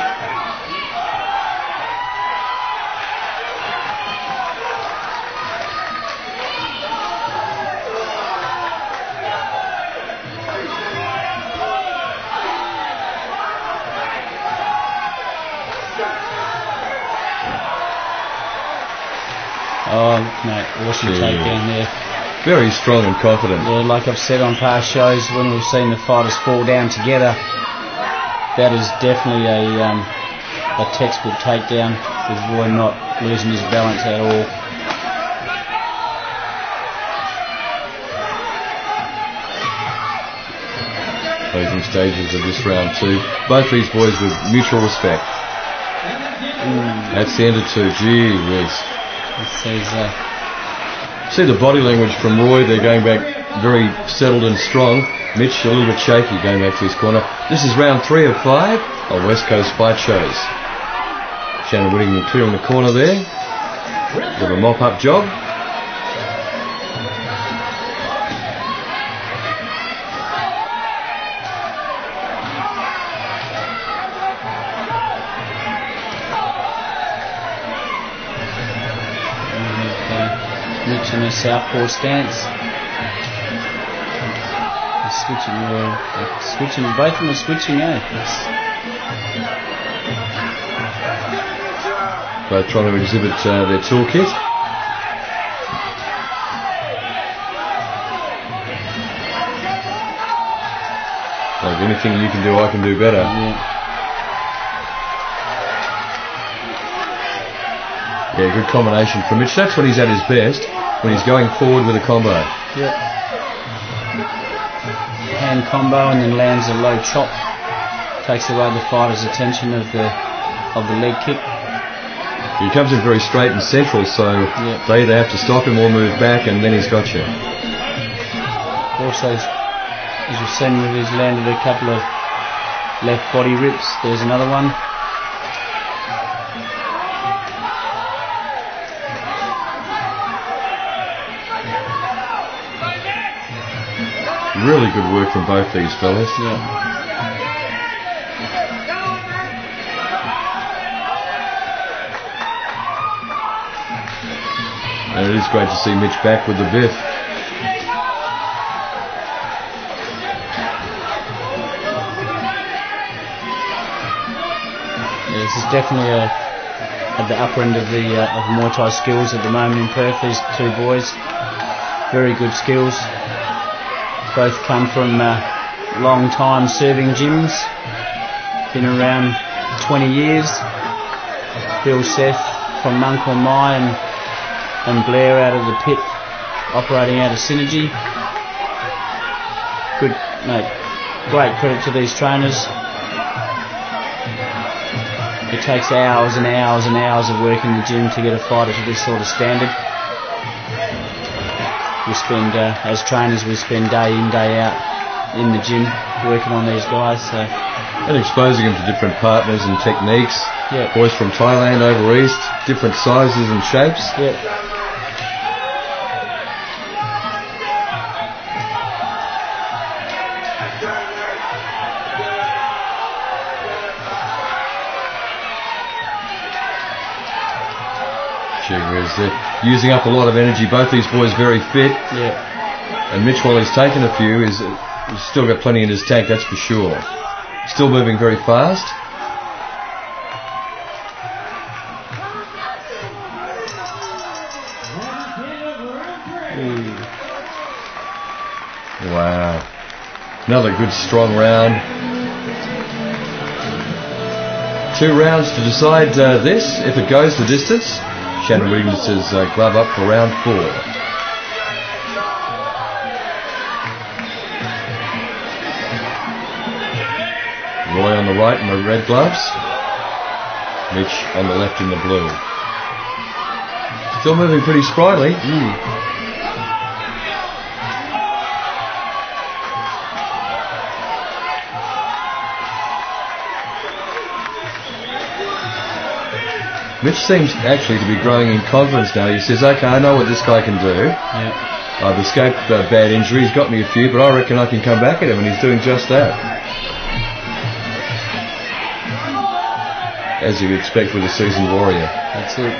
Oh, no, awesome takedown there. Very strong and confident. Yeah, like I've said on past shows, when we've seen the fighters fall down together, that is definitely a textbook takedown, with Roy not losing his balance at all. Closing stages of this round 2. Both these boys with mutual respect. That's the end of 2. Gee whiz. See the body language from Roy. They're going back very settled and strong. Mitch a little bit shaky going back to his corner. This is round 3 of 5 of West Coast Fight Shows. Shannon Whittington clearing the corner there. Give a mop-up job. Mitch in a southpaw stance. Switching, both of them are switching out. Both trying to exhibit their toolkit. Anything you can do, I can do better. Yeah, good combination from Mitch. That's when he's at his best, when he's going forward with a combo. Yep. Hand combo and then lands a low chop. Takes away the fighter's attention of the leg kick. He comes in very straight and central, so they either have to stop him or move back, and then he's got you. Also, as you've seen, he's landed a couple of left body rips. There's another one. Really good work from both these fellas. Yeah. And it is great to see Mitch back with the biff. Yeah, this is definitely at the upper end of the of Muay Thai skills at the moment in Perth. These two boys, very good skills. Both come from long time serving gyms. Been around 20 years. Bill Seth from Monk on Mai and Blair out of the pit, operating out of Synergy. Good, mate. Great credit to these trainers. It takes hours and hours and hours of work in the gym to get a fighter to this sort of standard. We spend, as trainers, we spend day in, day out in the gym working on these guys. So. And exposing them to different partners and techniques. Yep. Boys from Thailand over east, different sizes and shapes. Yep. Using up a lot of energy. Both these boys very fit. Yeah. And Mitch, while he's taken a few, he's still got plenty in his tank, that's for sure. Still moving very fast. Wow. Another good strong round. 2 rounds to decide this, if it goes the distance. Shannon Williams' glove up for round 4. Roy on the right in the red gloves. Mitch on the left in the blue. Still moving pretty sprightly. Mitch seems actually to be growing in confidence now. He says, okay, I know what this guy can do. Yep. I've escaped bad injury. He's got me a few, but I reckon I can come back at him, and he's doing just that. As you'd expect with a seasoned warrior. That's it.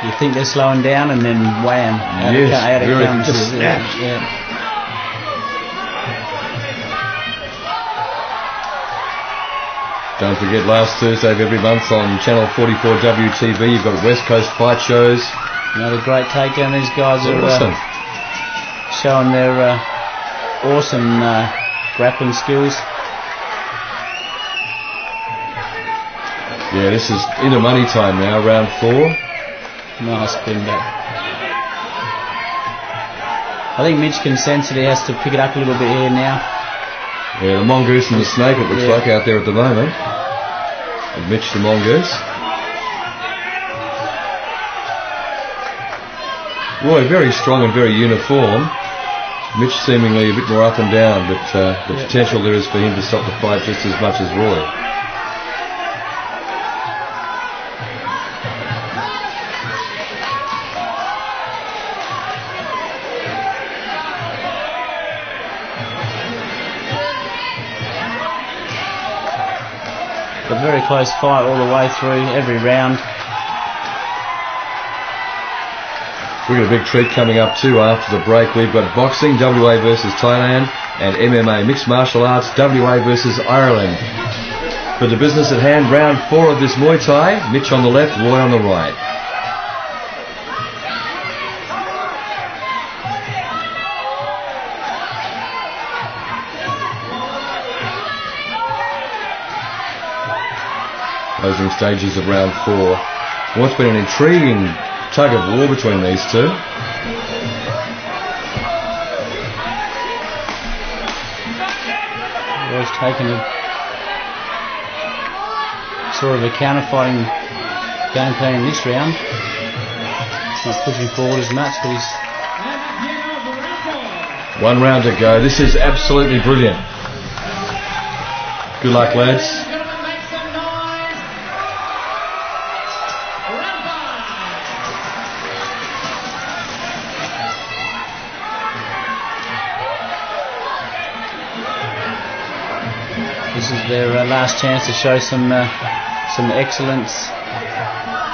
You think they're slowing down, and then wham! Out it comes. Just snaps. Yeah. Don't forget, last Thursday of every month on Channel 44 WTV, you've got West Coast fight shows. Another great takedown. These guys are awesome. Showing their awesome grappling skills. Yeah, this is into money time now, round 4. Nice spin back. I think Mitch can sense that he has to pick it up a little bit here now. Yeah, the mongoose and the snake, it looks like, out there at the moment. And Mitch the mongoose. Roy very strong and very uniform. Mitch seemingly a bit more up and down, but the potential there is for him to stop the fight just as much as Roy. A very close fight all the way through, every round. We've got a big treat coming up too after the break. We've got boxing, WA versus Thailand, and MMA Mixed Martial Arts WA versus Ireland. For the business at hand, round 4 of this Muay Thai, Mitch on the left, Roy on the right. Closing stages of round 4. What's been an intriguing tug of war between these two. Roy's taken a sort of a counter-fighting game plan in this round. He's not pushing forward as much, but he's... 1 round to go. This is absolutely brilliant. Good luck, lads. This is their last chance to show some excellence,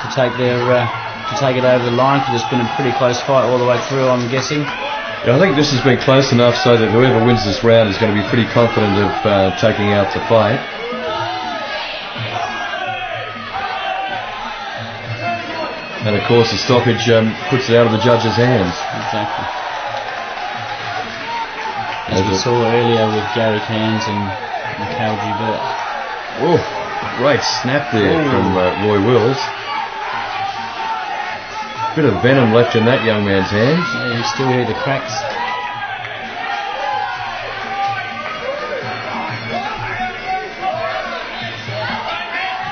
to take it over the line, because it's been a pretty close fight all the way through, I'm guessing. Yeah, I think this has been close enough so that whoever wins this round is going to be pretty confident of taking out the fight. And of course the stoppage puts it out of the judge's hands. Exactly. As we saw earlier with Gary Cairns and Calgy Burt. Oh, great snap there from Roy Wills. Bit of venom left in that young man's hands. Yeah, you still hear the cracks.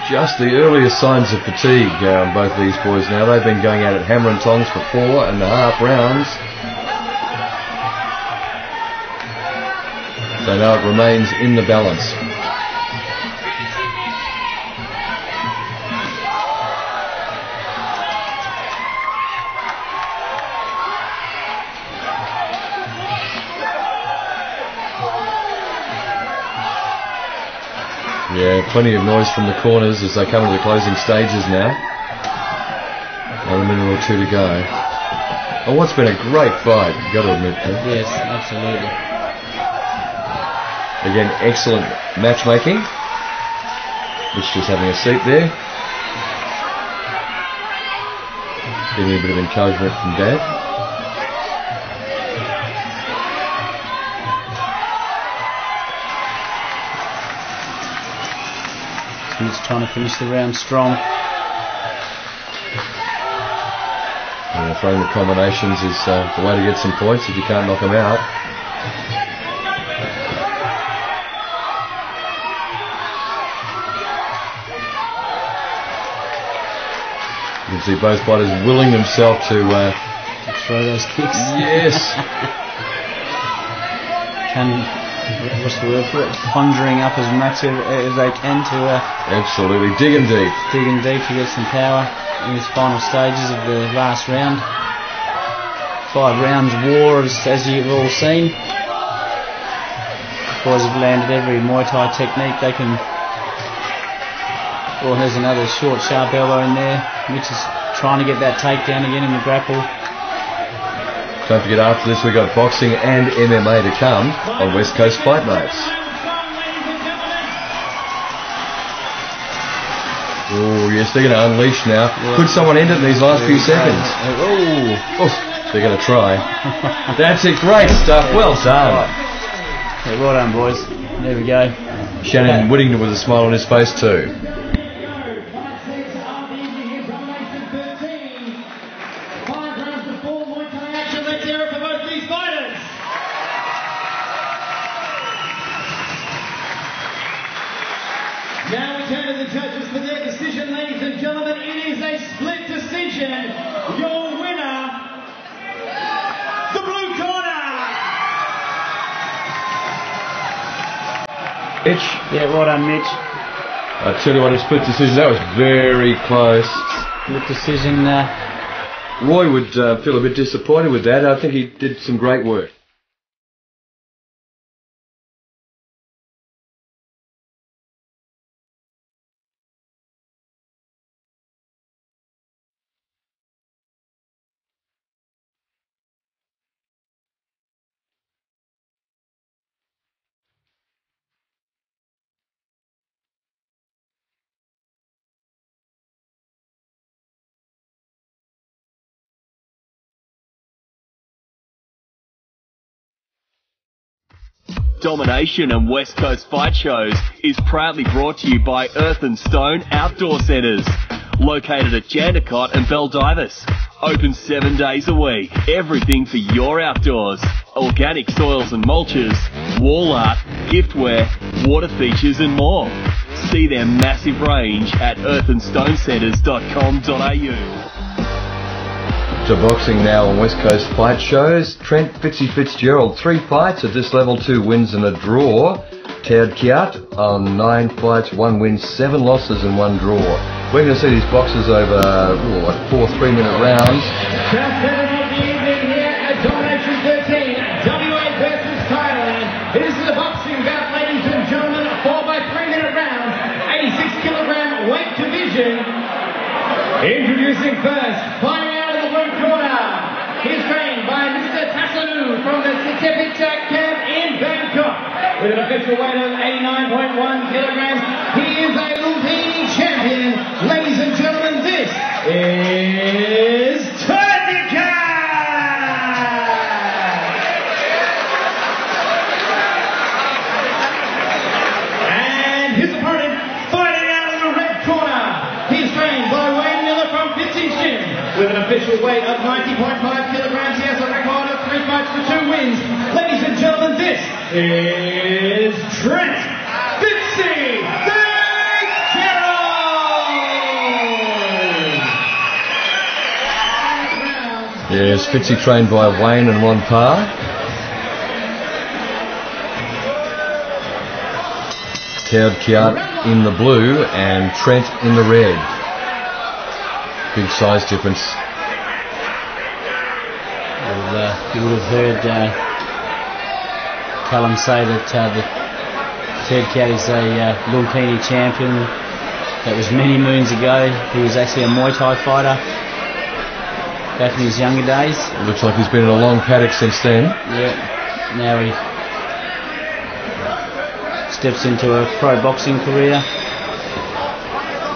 Just the earliest signs of fatigue on both these boys now. They've been going out at hammer and tongs for 4.5 rounds. So now it remains in the balance. Yeah, plenty of noise from the corners as they come to the closing stages now. Another minute or 2 to go. Oh, what's been a great fight, you've got to admit that. Yes, absolutely. Again, excellent matchmaking. Mitch just having a seat there. Giving a bit of encouragement from Dad. He's trying to finish the round strong. Yeah, throwing the combinations is the way to get some points if you can't knock them out. You can see both fighters willing themselves to throw those kicks. Yes. What's the word for it? Conjuring up as much as they can to... absolutely, digging deep. Digging deep to get some power in these final stages of the last round. 5 rounds war, as you've all seen. Boys have landed every Muay Thai technique they can... Oh, there's another short, sharp elbow in there. Mitch is trying to get that takedown again in the grapple. Don't forget, after this we've got boxing and MMA to come on West Coast Fight Nights. Oh, yes, they're going to unleash now. Yeah. Could someone end it in these last few seconds? Oh, they're going to try. That's it, great stuff. Well done. Yeah, well done, boys. There we go. Shannon Whittington with a smile on his face too. Now we turn to the judges for their decision, ladies and gentlemen. It is a split decision. Your winner, the blue corner. Mitch. Yeah, well done, Mitch. I tell you what, a split decision. That was very close. Split decision. Roy would feel a bit disappointed with that. I think he did some great work. Domination and West Coast Fight Shows is proudly brought to you by Earth and Stone Outdoor Centres, located at Jandakot and Baldivis. Open 7 days a week. Everything for your outdoors. Organic soils and mulches, wall art, giftware, water features and more. See their massive range at earthandstonecentres.com.au. To boxing now on West Coast Fight Shows. Trent Fitzgerald, 3 fights at this level, 2 wins and a draw. Ted Kiat on 9 fights, 1 win, 7 losses and 1 draw. We're going to see these boxers over 4 3-minute rounds. Just 7 of the evening here at Domination 13, WA versus Thailand. This is the boxing bout, ladies and gentlemen, 4 by 3-minute rounds, 86 kilogram weight division. Introducing first, fighting out of the blue corner. He's trained by Mr. Tassanu from the Sitepita camp in Bangkok. With an official weight of 89.1 kilograms, he is a Lumpini champion. Ladies and gentlemen, this is Tadika! And his opponent, fighting out in the red corner. He's trained by Wayne Miller from Fitzy's Gym. With an official weight of 90.5 kilograms, he has a record of 3 fights for 2 wins. Ladies and gentlemen, this is Trent Fitzy Fitzgerald! Yes, Fitzy trained by Wayne and Ron Parr. Ted Kiat in the blue and Trent in the red. Big size difference. You would have heard Callum say that Ted Kiat is a Lumpini champion. That was many moons ago. He was actually a Muay Thai fighter back in his younger days. It looks like he's been in a long paddock since then. Yeah. Now he steps into a pro boxing career.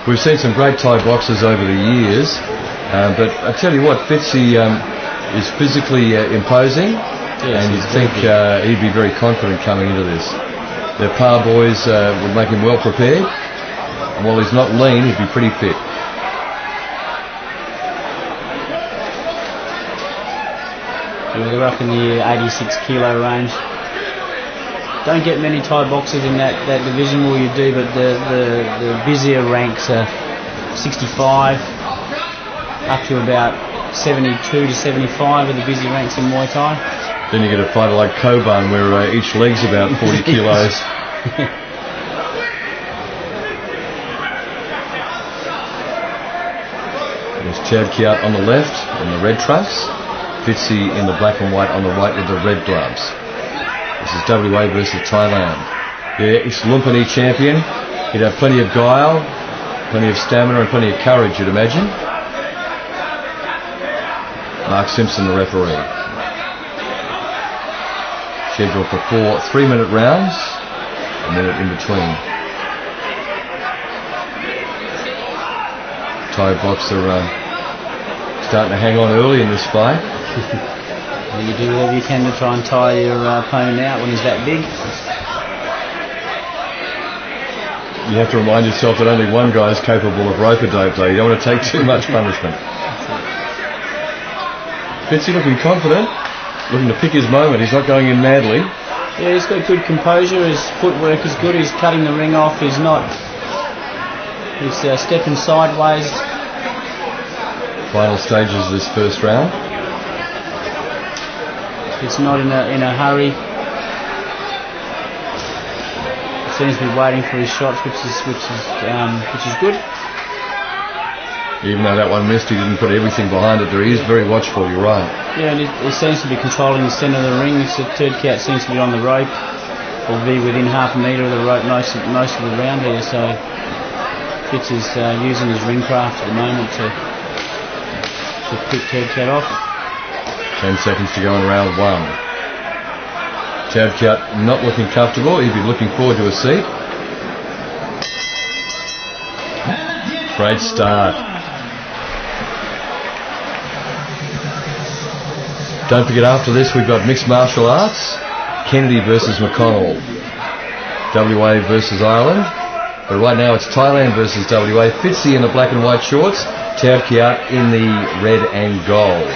We've seen some great Thai boxers over the years, but I tell you what, Fitzy is physically imposing, yes, and you'd think he'd be very confident coming into this. The Parr boys would make him well prepared, and while he's not lean, he'd be pretty fit. Yeah, they're up in the 86 kilo range. Don't get many Thai boxers in that division, well you do, but the busier ranks are 65 up to about 72 to 75 are the busy ranks in Muay Thai. Then you get a fighter like Coban where each leg's about 40 kilos. There's Chad Kiat on the left in the red trunks, Fitzy in the black and white on the right with the red gloves. This is WA versus Thailand. Yeah, he's Lumpini champion. He'd have plenty of guile, plenty of stamina and plenty of courage, you'd imagine. Mark Simpson, the referee. Scheduled for 4 3-minute rounds, a minute in between. Thai boxer starting to hang on early in this fight. You do whatever you can to try and tire your opponent out when he's that big. You have to remind yourself that only one guy is capable of rope-a-dope, though. You don't want to take too much punishment. Fitzy looking confident, looking to pick his moment. He's not going in madly. Yeah, he's got good composure. His footwork is good. He's cutting the ring off. He's not. He's stepping sideways. Final stages of this first round. He's not in a hurry. He seems to be waiting for his shots, which is good. Even though that one missed, he didn't put everything behind it. There he is very watchful, you're right. Yeah, and he seems to be controlling the centre of the ring. So Ted Kiat seems to be on the rope, or be within half a metre of the rope most of the round here. So Fitz is using his ring craft at the moment to pick Ted Kiat off. 10 seconds to go in round 1. Ted Kiat not looking comfortable. He'd be looking forward to a seat. Great start. Don't forget, after this we've got mixed martial arts. Kennedy versus McConnell. WA versus Ireland. But right now it's Thailand versus WA. Fitzy in the black and white shorts. Teo Kiat in the red and gold.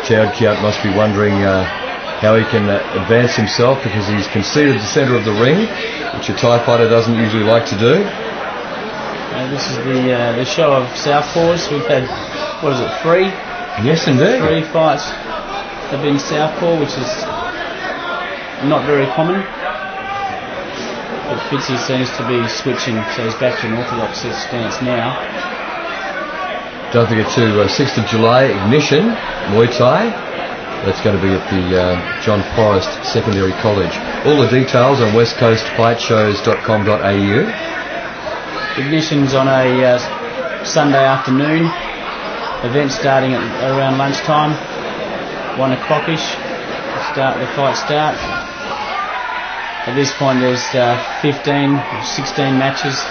Teo Kiat must be wondering how he can advance himself, because he's conceded the centre of the ring, which a Thai fighter doesn't usually like to do. This is the show of southpaws. We've had, what is it, 3? Yes, indeed. 3 fights have been southpaw, which is not very common. But Fitzy seems to be switching, so he's back to an orthodox stance now. Don't forget to 6th of July, Ignition, Muay Thai. That's going to be at the John Forrest Secondary College. All the details on westcoastfightshows.com.au. Ignition's on a Sunday afternoon. Event starting at around lunchtime. 1 o'clockish. The fight start. At this point there's 15 or 16 matches.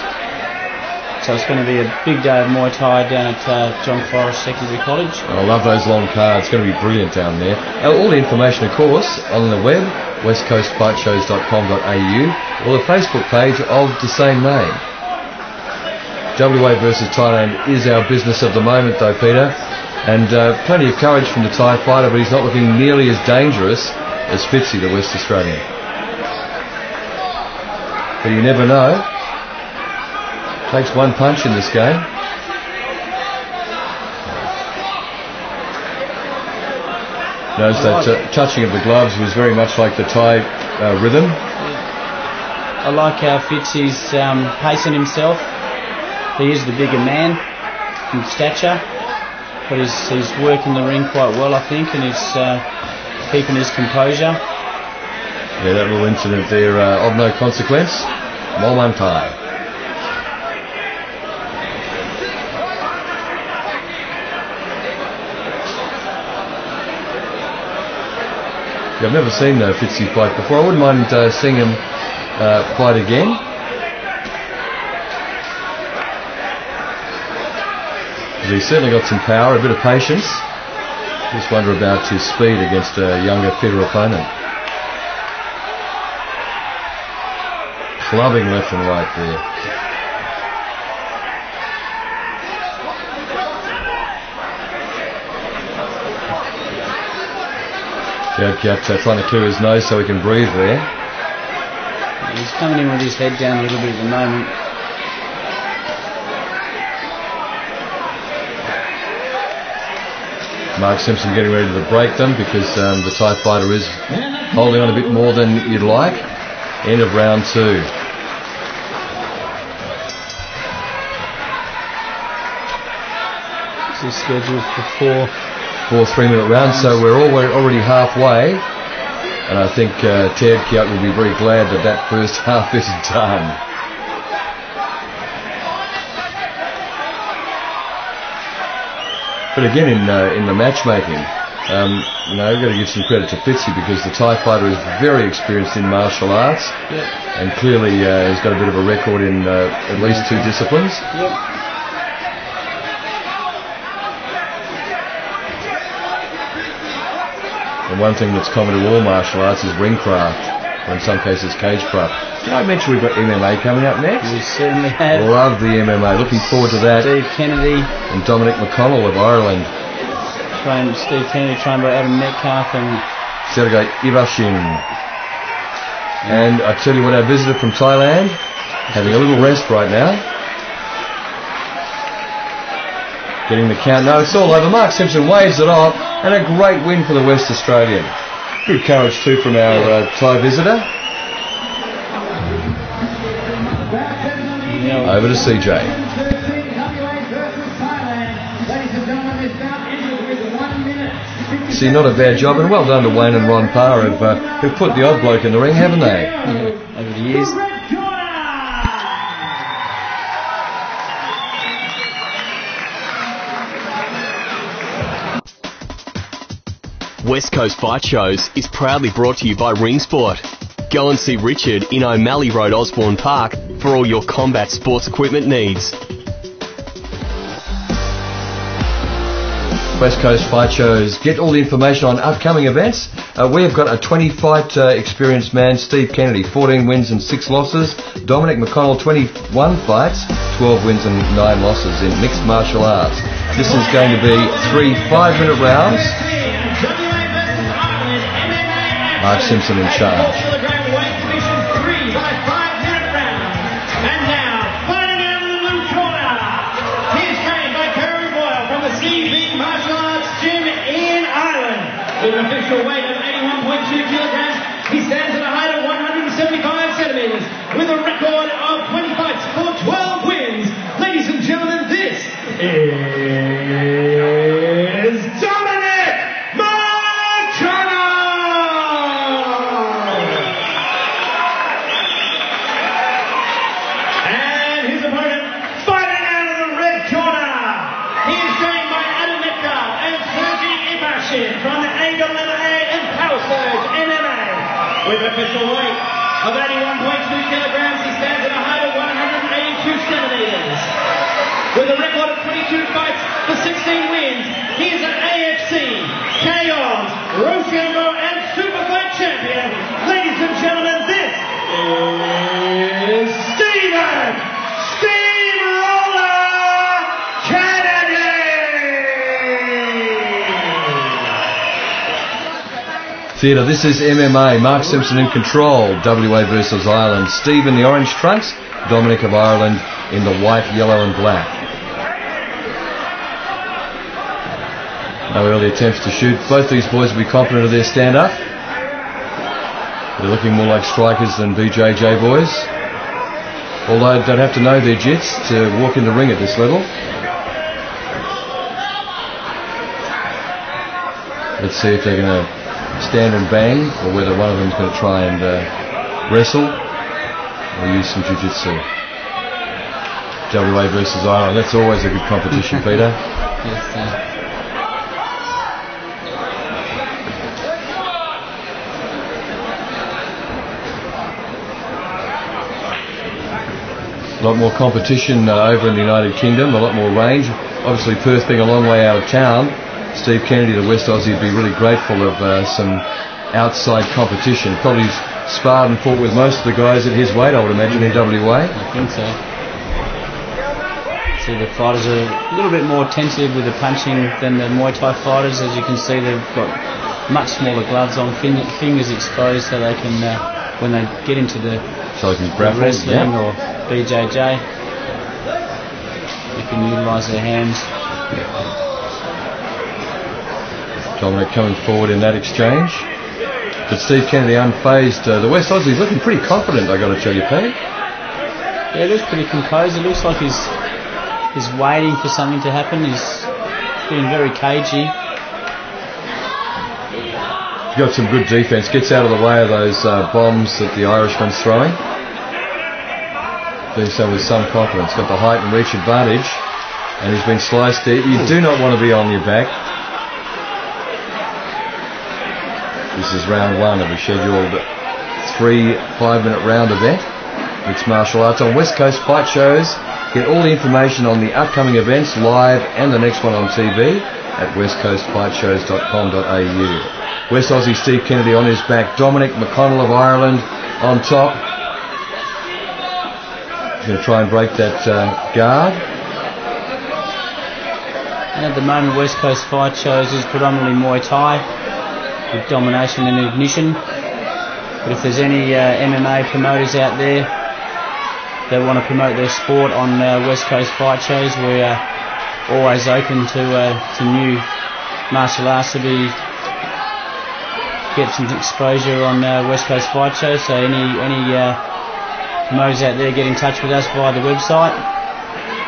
So it's going to be a big day of Muay Thai down at John Forrest Secondary College. I love those long cards. It's going to be brilliant down there. All the information, of course, on the web, westcoastfightshows.com.au, or the Facebook page of the same name. WA versus Thailand is our business of the moment, though, Peter. And plenty of courage from the Thai fighter, but he's not looking nearly as dangerous as Fitzy, the West Australian. But you never know. Takes one punch in this game. Notice that touching of the gloves was very much like the Thai rhythm. I like how Fitzy's pacing himself. He is the bigger man in stature, but he's working the ring quite well, I think, and he's keeping his composure. Yeah, that little incident there of no consequence. Moment Thai. I've never seen Fitzy fight before. I wouldn't mind seeing him fight again. He's certainly got some power, a bit of patience. Just wonder about his speed against a younger, fitter opponent. Clubbing left and right there. Kiat trying to clear his nose so he can breathe there. He's coming in with his head down a little bit at the moment. Mark Simpson getting ready to break them, because the Thai fighter is holding on a bit more than you'd like. End of round 2. This is scheduled for 4 3-minute rounds, so we're already halfway, and I think Teo Kiat will be very glad that that first half is done. But again, in the matchmaking, we've got to give some credit to Fitzy, because the Thai fighter is very experienced in martial arts, and clearly he's got a bit of a record in at least 2 disciplines. And one thing that's common to all martial arts is ringcraft, or in some cases cagecraft. Did I mention we've got MMA coming up next? We certainly have. Love the MMA. Looking forward to that. Steve Kennedy and Dominic McConnell of Ireland. Steve Kennedy trained by Adam Metcalf and Sergei Ivashin. And I tell you what, our visitor from Thailand, having a little rest right now. Getting the count. No, it's all over. Mark Simpson waves it off, and a great win for the West Australian. Good courage too from our Thai visitor. Over to CJ. See, not a bad job, and well done to Wayne and Ron Parr, who've put the odd bloke in the ring, haven't they? Over the years. West Coast Fight Shows is proudly brought to you by Ring Sport. Go and see Richard in O'Malley Road, Osborne Park for all your combat sports equipment needs. West Coast Fight Shows. Get all the information on upcoming events. We have got a 20-fight experienced man, Steve Kennedy, 14 wins and 6 losses. Dominic McConnell, 21 fights, 12 wins and 9 losses in mixed martial arts. This is going to be 3 5-minute rounds. Mark Simpson in charge. With an official weight of 81.2 kilograms, he stands at a height of 175 centimeters with a record of 20 fights for 12 wins. Ladies and gentlemen, this is Dominic McConnell! And his opponent, fighting out of the red corner, he is trained by Adam Metcalf and Sergey Ipashin from the MMA and Power Surge MMA. With an official weight of 81.2 kilograms, he stands at a height of 182 centimeters. With a record of 22 fights for 16 wins, he is an AFC, Chaos, Rochambeau and Superfight champion. Ladies and gentlemen, this is Steven Steamroller Kennedy! Theatre, this is MMA. Mark Simpson in control. WA versus Ireland. Steve in the orange trunks. Dominic of Ireland in the white, yellow and black. No early attempts to shoot. Both these boys will be confident of their stand-up. They're looking more like strikers than BJJ boys. Although they'd have to know their jits to walk in the ring at this level. Let's see if they're going to stand and bang, or whether one of them is going to try and wrestle or use some jiu-jitsu. WA versus Ireland, that's always a good competition, Peter. Yes, A lot more competition over in the United Kingdom, a lot more range. Obviously Perth being a long way out of town, Steve Kennedy, the West Aussie, would be really grateful of some outside competition. Probably sparred and fought with most of the guys at his weight, I would imagine, in WA. I think so. See, the fighters are a little bit more tentative with the punching than the Muay Thai fighters. As you can see, they've got much smaller gloves on, fingers exposed, so they can, when they get into the wrestling or BJJ, they can utilise their hands. Dominic coming forward in that exchange. But Steve Kennedy unfazed. The West Aussie's looking pretty confident, I got to tell you, Pete. Yeah, he looks pretty composed. It looks like he's waiting for something to happen. He's being very cagey. He's got some good defence. Gets out of the way of those bombs that the Irishman's throwing. Doing so with some confidence. Got the height and reach advantage. And he's been sliced there. You do not want to be on your back. This is round 1 of a scheduled 3 5-minute round event. Mixed martial arts on West Coast Fight Shows. Get all the information on the upcoming events live and the next one on TV at westcoastfightshows.com.au. West Aussie Steve Kennedy on his back. Dominic McConnell of Ireland on top. He's going to try and break that guard. And at the moment, West Coast Fight Shows is predominantly Muay Thai, with Domination and Ignition. But if there's any MMA promoters out there that want to promote their sport on West Coast Fight Shows, we are always open to new martial arts to get some exposure on West Coast Fight Shows. So any promoters out there, get in touch with us via the website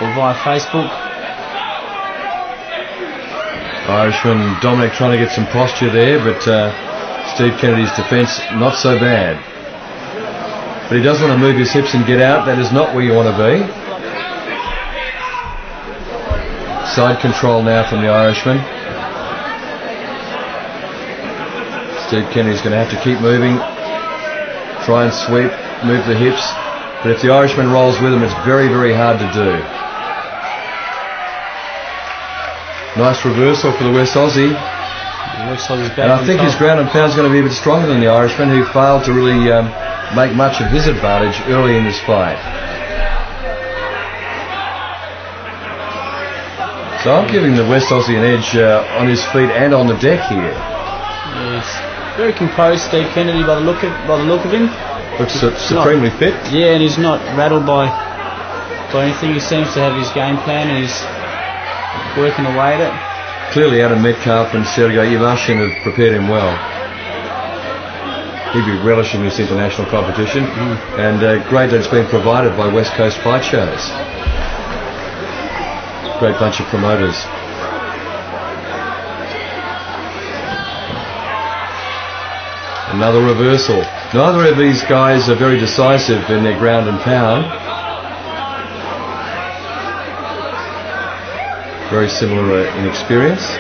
or via Facebook. Irishman Dominic trying to get some posture there, but Steve Kennedy's defence not so bad. But he does want to move his hips and get out. That is not where you want to be. Side control now from the Irishman. Steve Kennedy's going to have to keep moving. Try and sweep, move the hips. But if the Irishman rolls with him, it's very, very hard to do. Nice reversal for the West Aussie. And I think his ground and pound is going to be a bit stronger than the Irishman, who failed to really make much of his advantage early in this fight. So I'm giving the West Aussie an edge on his feet and on the deck here. Yes. Very composed, Steve Kennedy, by the look of him. Looks supremely fit. Yeah, and he's not rattled by anything. He seems to have his game plan and he's working away at it. Clearly Adam Metcalf and Sergei Ivashin have prepared him well. He'd be relishing this international competition, and great that it's been provided by West Coast Fight Shows. Great bunch of promoters. Another reversal. Neither of these guys are very decisive in their ground and pound. Very similar in experience,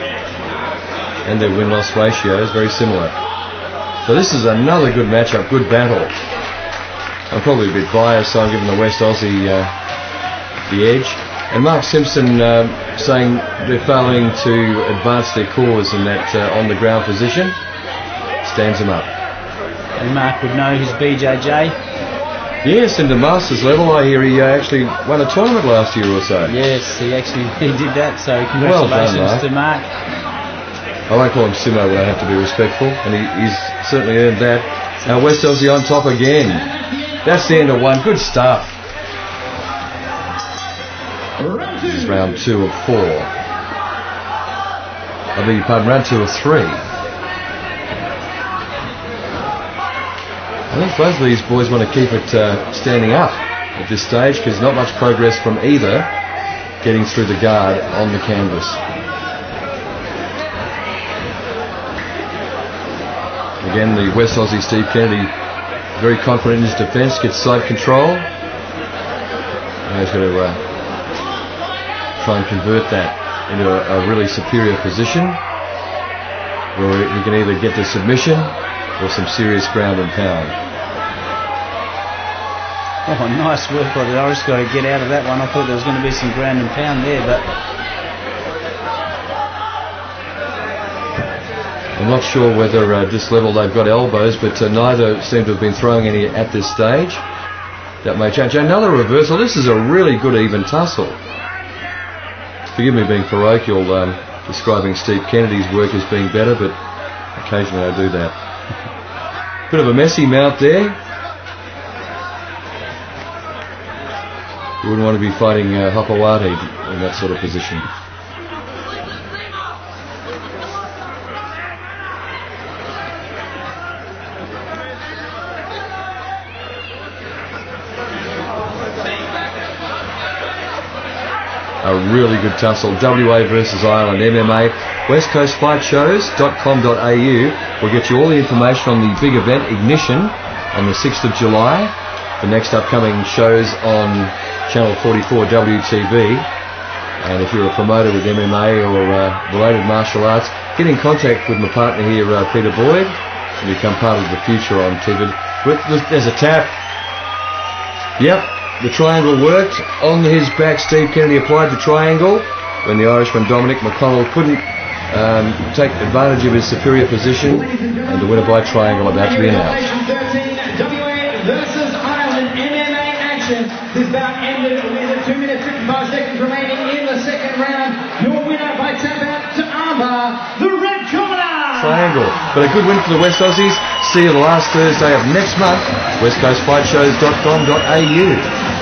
and their win-loss ratio is very similar. So this is another good matchup, good battle. I'm probably a bit biased, so I'm giving the West Aussie the edge. And Mark Simpson saying they're failing to advance their cause in that on-the-ground position. Stands him up. And Mark would know his BJJ. Yes, in the Masters level, I hear he actually won a tournament last year or so. Yes, he did that, so congratulations to Mark. I won't call him Simo, but I have to be respectful, and he's certainly earned that. Now West Aussie on top again. That's the end of one. Good stuff. This is round 2 of 4. I beg your pardon, round 2 of 3. I think both of these boys want to keep it standing up at this stage, because not much progress from either getting through the guard on the canvas. Again, the West Aussie Steve Kennedy very confident in his defence, gets side control. Now he's got to try and convert that into a really superior position, where he can either get the submission or some serious ground and pound. Oh, nice work by the Irish guy to get out of that one. I thought there was going to be some ground and pound there, but I'm not sure whether at this level they've got elbows, but neither seem to have been throwing any at this stage. That may change. Another reversal. This is a really good even tussle. Forgive me being parochial, describing Steve Kennedy's work as being better, but occasionally I do that. Bit of a messy mount there. You wouldn't want to be fighting Hopewadi in that sort of position. A really good tussle. WA versus Ireland MMA. westcoastfightshows.com.au will get you all the information on the big event Ignition on the 6th of July. The next upcoming shows on Channel 44 WTV. And if you're a promoter with MMA or related martial arts, get in contact with my partner here, Peter Boyd, and become part of the future on TV. There's a tap. Yep. The triangle worked. On his back, Steve Kennedy applied the triangle when the Irishman Dominic McConnell couldn't take advantage of his superior position, and the winner by triangle about to be announced. 13, WA versus Ireland MMA action. This bout ended with 2 minutes 55 seconds remaining in the second round. Your winner by tap out to armbar, the red corner. Triangle. But a good win for the West Aussies. See you the last Thursday of next month. westcoastfightshows.com.au.